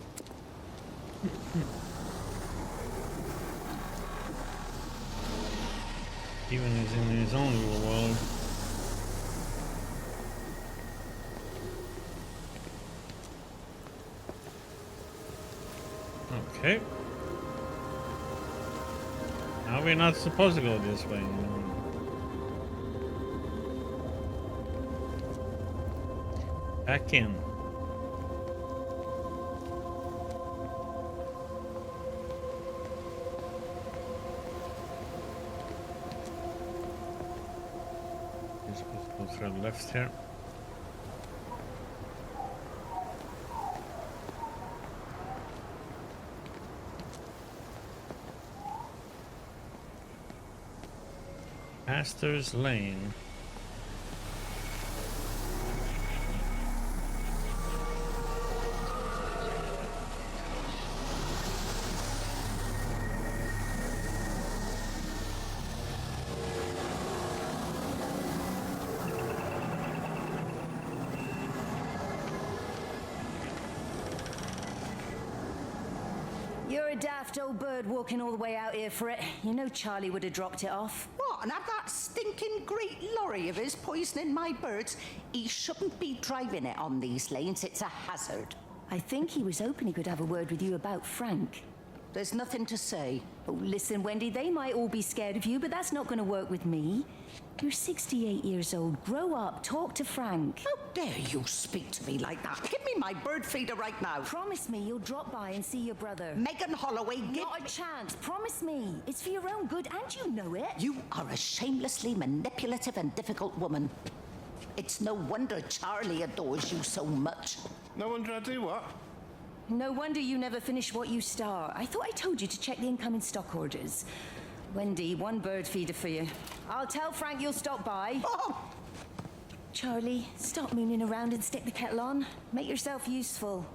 Even is in his own little world. Okay. Now we're not supposed to go this way anymore. Back in. You're supposed to go through the left here. Pastor's Lane. You're a daft old bird walking all the way out here for it. You know Charlie would have dropped it off. What, and have that stinking great lorry of his poisoning my birds? He shouldn't be driving it on these lanes. It's a hazard. I think he was hoping he could have a word with you about Frank. There's nothing to say. Oh, listen, Wendy, they might all be scared of you, but that's not going to work with me. You're 68 years old. Grow up. Talk to Frank. How dare you speak to me like that? Give me my bird feeder right now. Promise me you'll drop by and see your brother. Megan Holloway, Not a chance. Promise me. It's for your own good, and you know it. You are a shamelessly manipulative and difficult woman. It's no wonder Charlie adores you so much. No wonder I do what? No wonder you never finish what you start. I thought I told you to check the incoming stock orders. Wendy, one bird feeder for you. I'll tell Frank you'll stop by. Oh! Charlie, stop mooning around and stick the kettle on. Make yourself useful.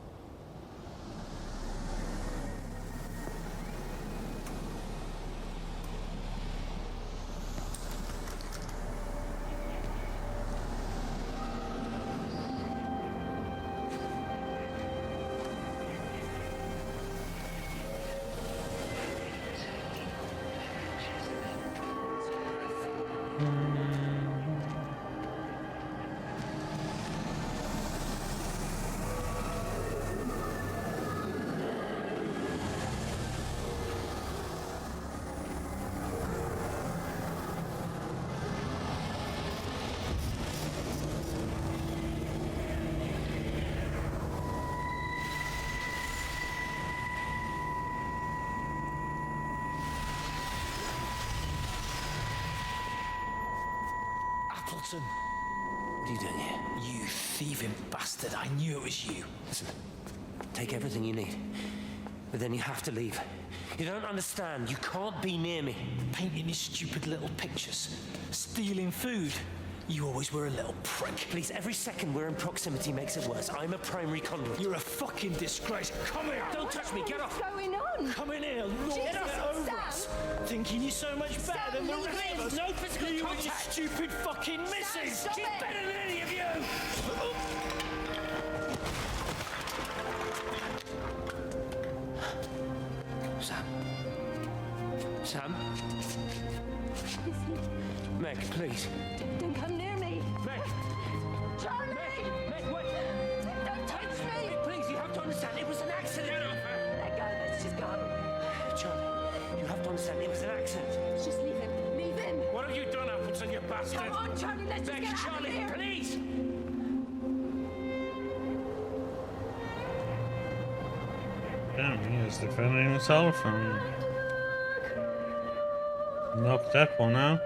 Appleton. What are you doing here? You thieving bastard. I knew it was you. Listen, take everything you need, but then you have to leave. You don't understand. You can't be near me. Painting these stupid little pictures. Stealing food. You always were a little prick. Please, every second we're in proximity makes it worse. I'm a primary conduit. You're a fucking disgrace. Come here! Don't touch me, get off! What's going on? Come in here, lord it over us. Thinking you're so much better than the rest of us. No physical you contact! You stupid fucking missus! Stop She's it. better than any of you! Sam? Meg, please. Don't come near me. Meg! Charlie! Meg, wait! Don't touch me! Meg, please, you have to understand, it was an accident! Let go, let's just go. Charlie, you have to understand, it was an accident. Just leave him. Leave him. What have you done, Appleton, you bastard? Come on, Charlie, let's just Meg, get out of Charlie, here. please! Damn, he is defending himself and knocked that one out.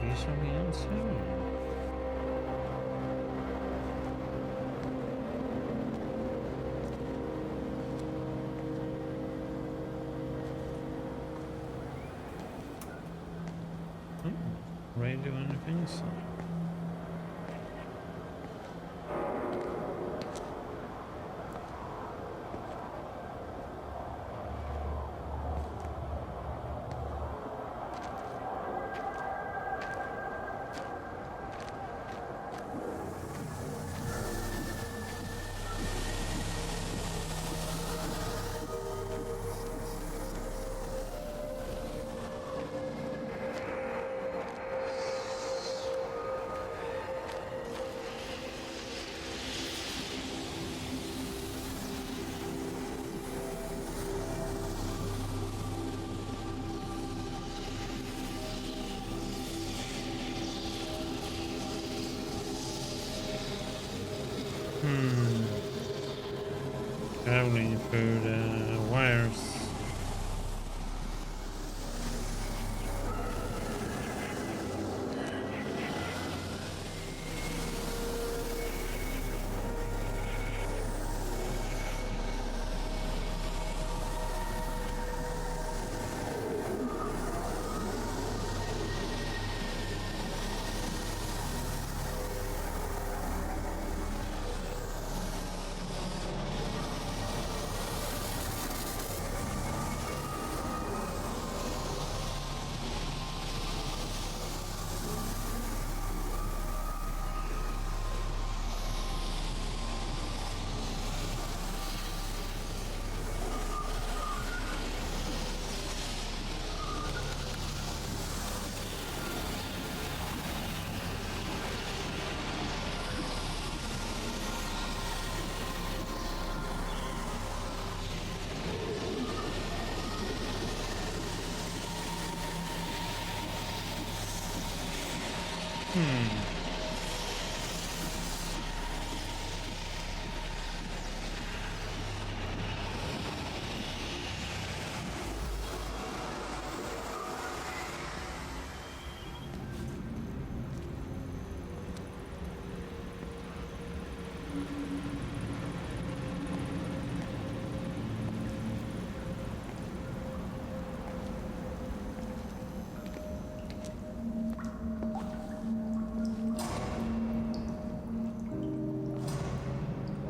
Is on the outside? Radio and things. Traveling through the wires.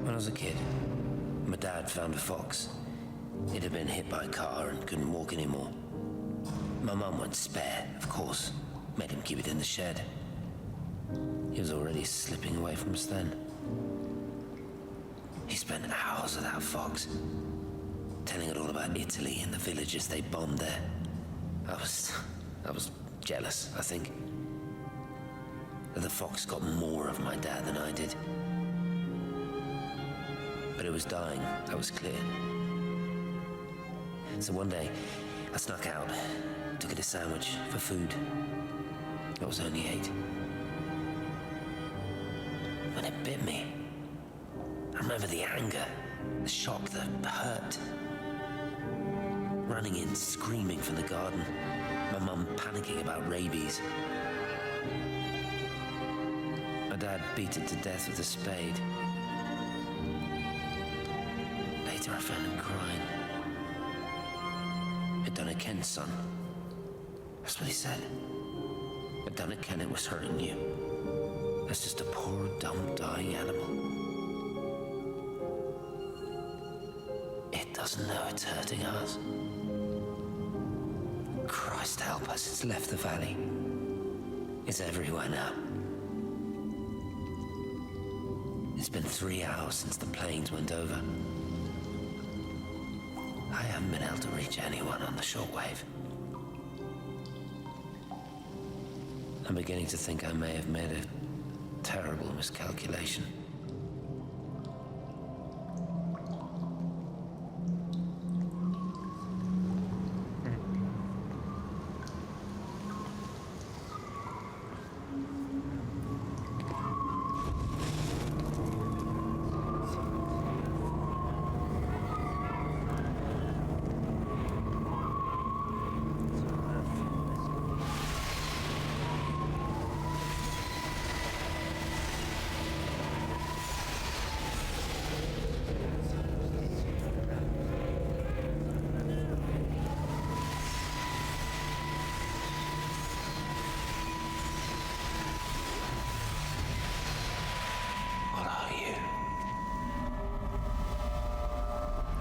When I was a kid, my dad found a fox. It had been hit by a car and couldn't walk anymore. My mum went spare, of course, made him keep it in the shed. He was already slipping away from us then. He spent hours with that fox, telling it all about Italy and the villages they bombed there. I was jealous, I think. That the fox got more of my dad than I did. But it was dying, that was clear. So one day, I snuck out, took it a sandwich for food. I was only 8. When it bit me, I remember the anger, the shock, the hurt. Running in, screaming from the garden, my mum panicking about rabies. My dad beat it to death with a spade. Later I found him crying. I'd done it, Ken's son. That's what he said. I'd done it, Ken, it was hurting you. That's just a poor, dumb, dying animal. It doesn't know it's hurting us. Christ help us, it's left the valley. It's everywhere now. It's been 3 hours since the planes went over. I haven't been able to reach anyone on the shortwave. I'm beginning to think I may have made a terrible miscalculation.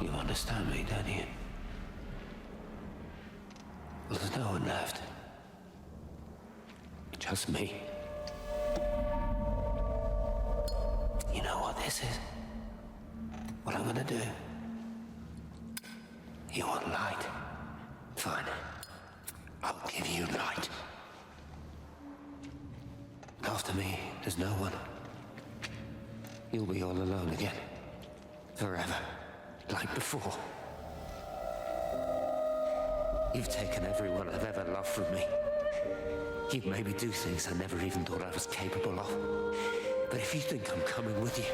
You understand me, don't you? Well, there's no one left. Just me. You know what this is? What I'm gonna do? You want light? Fine. I'll give you light. After me, there's no one. You'll be all alone again. Forever. Like before. You've taken everyone I've ever loved from me. You've made me do things I never even thought I was capable of. But if you think I'm coming with you...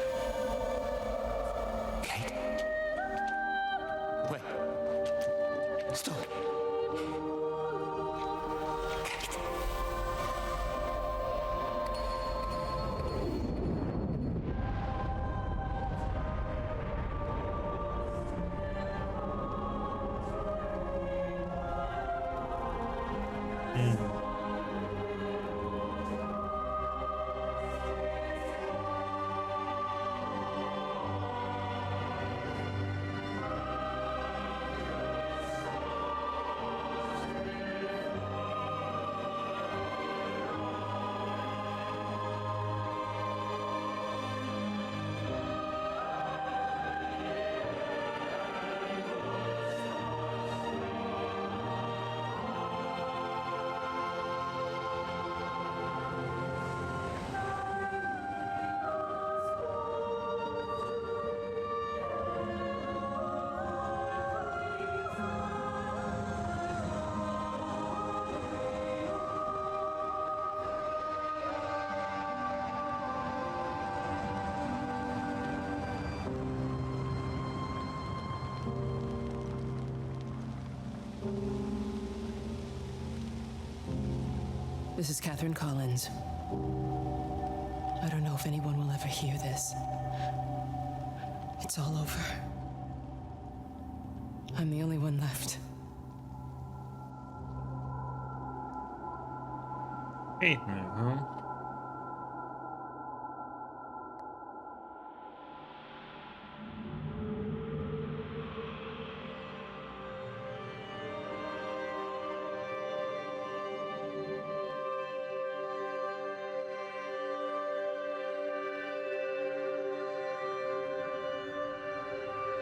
Kate? Wait. Stop. Kate. This is Catherine Collins. I don't know if anyone will ever hear this. It's all over. I'm the only one left. Hey, now,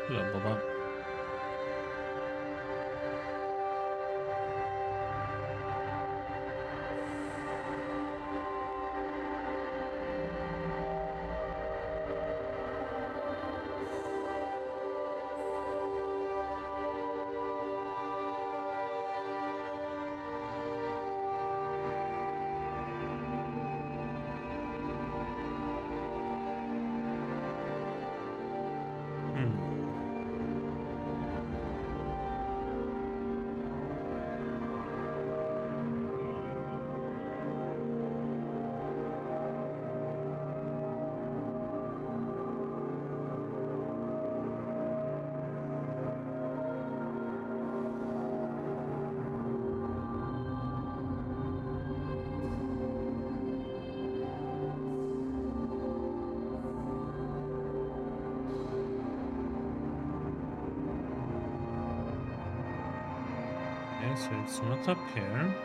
hello, Baba. Okay, so it's not up here.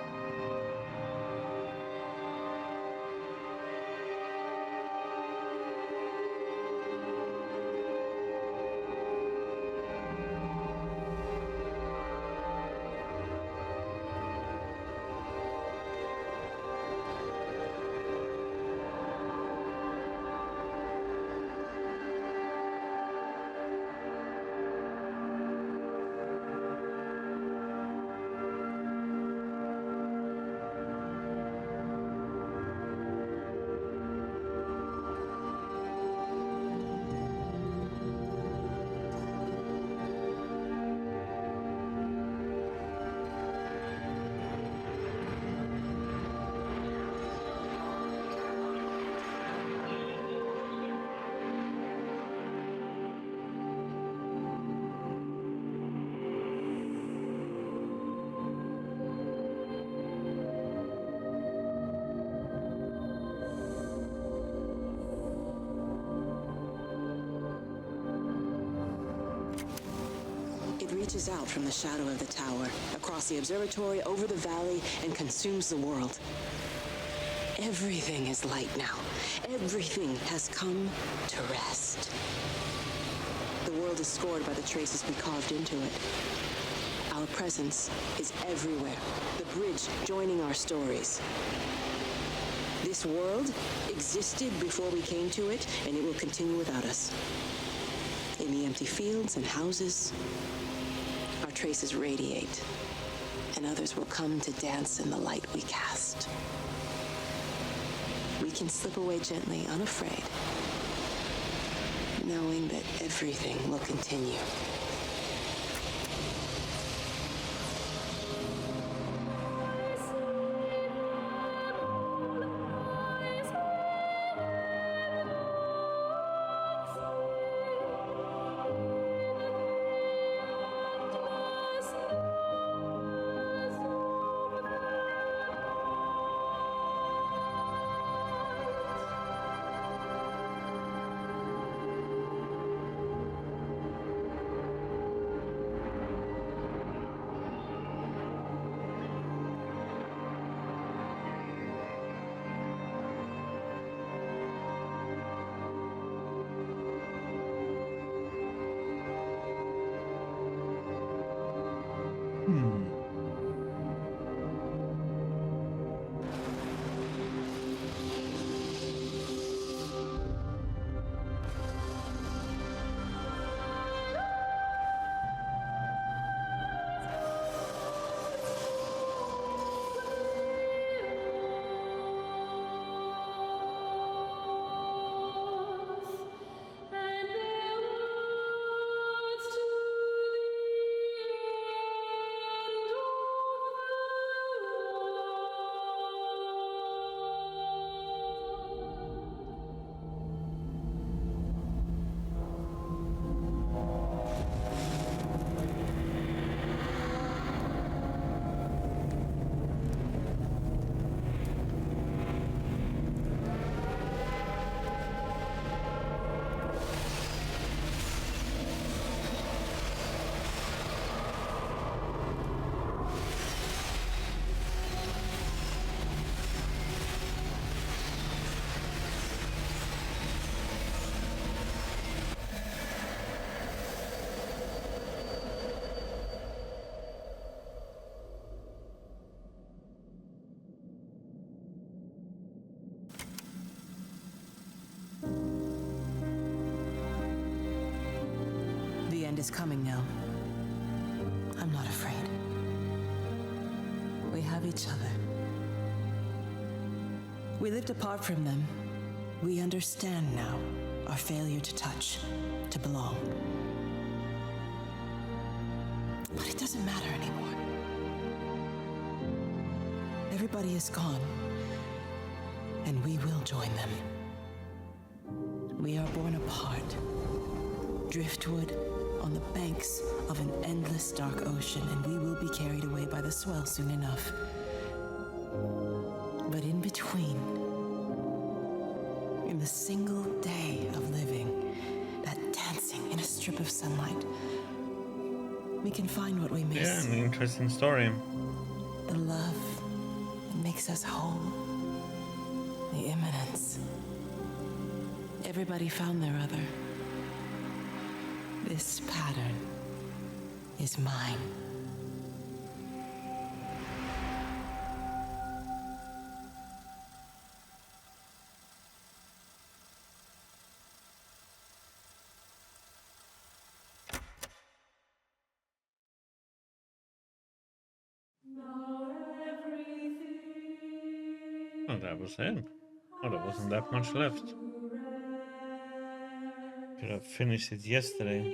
It reaches out from the shadow of the tower, across the observatory, over the valley, and consumes the world. Everything is light now. Everything has come to rest. The world is scored by the traces we carved into it. Our presence is everywhere, the bridge joining our stories. This world existed before we came to it, and it will continue without us. In the empty fields and houses, our traces radiate, and others will come to dance in the light we cast. We can slip away gently, unafraid, knowing that everything will continue. end is coming now. I'm not afraid. We have each other. We lived apart from them. We understand now our failure to touch, to belong. But it doesn't matter anymore. Everybody is gone, and we will join them. We are born apart, driftwood on the banks of an endless dark ocean, and we will be carried away by the swell soon enough. But in between, in the single day of living, that dancing in a strip of sunlight, we can find what we miss. Yeah, an interesting story. The love that makes us whole. The imminence. Everybody found their other. This pattern is mine. Oh, that was it. Oh, there wasn't that much left. Could have finished it yesterday.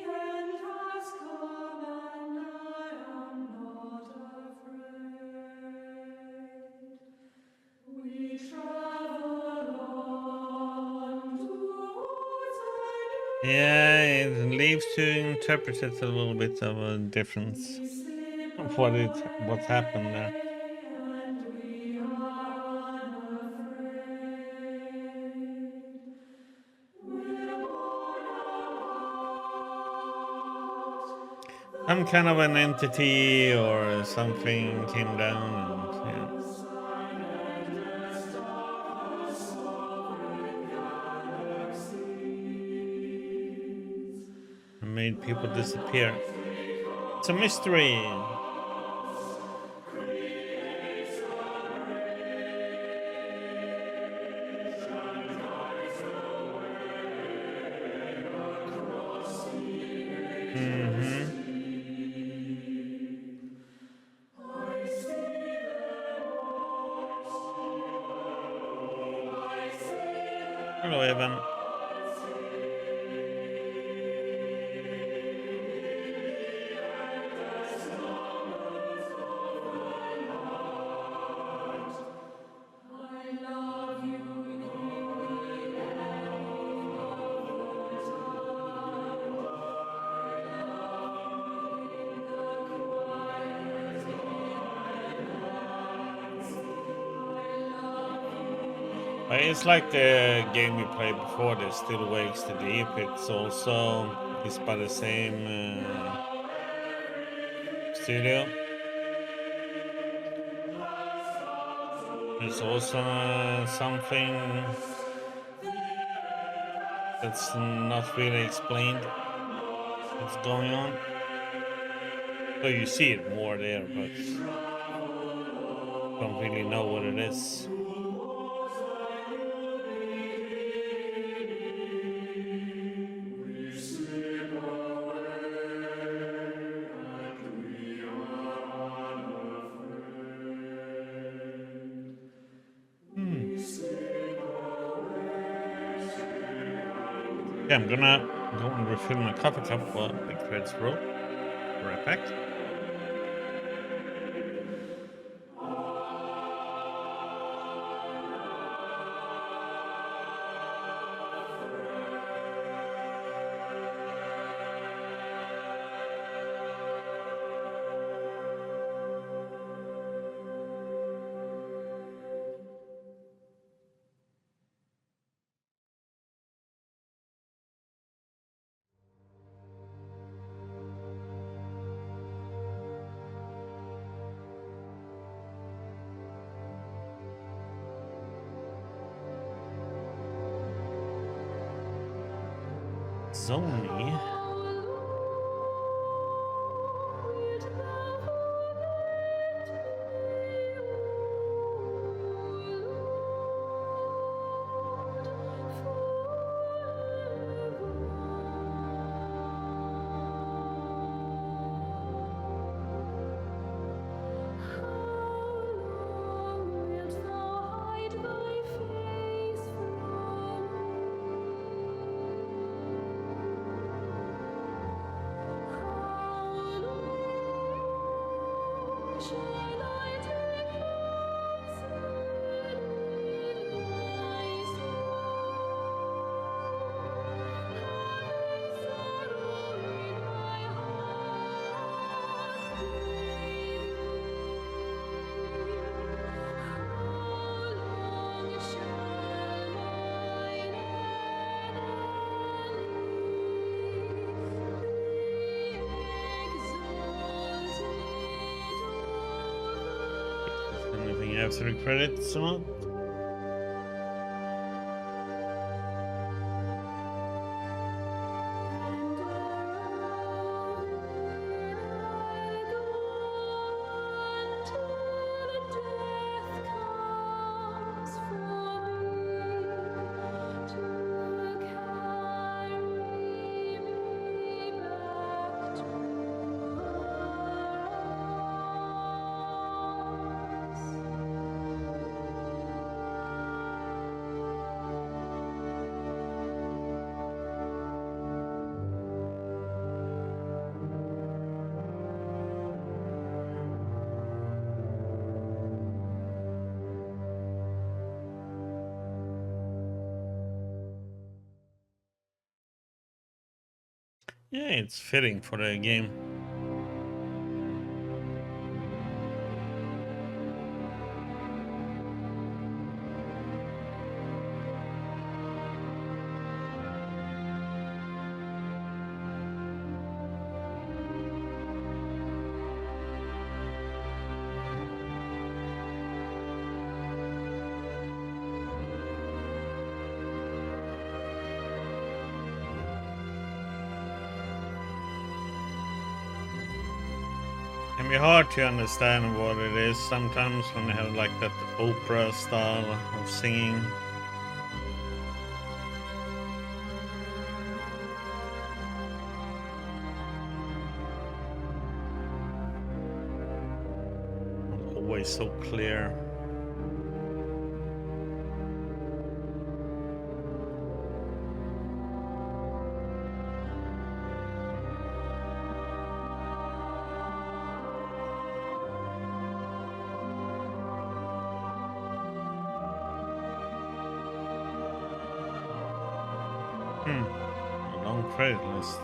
Yeah, it leaves to interpret it a little bit of a difference of what happened there. Some kind of an entity or something came down and yeah. And made people disappear. It's a mystery. Hello, Evan. It's like the game we played before, the Still Wakes the Deep. It's by the same studio. There's also something that's not really explained what's going on. So you see it more there, but don't really know what it is. Yeah, I'm gonna go and refill my coffee cup while Big Fred's roll. Be right back. Zoni. Anything after the credits or not? Yeah, it's fitting for the game. Can be hard to understand what it is sometimes when they have like that opera style of singing. Not always so clear. A long credit list.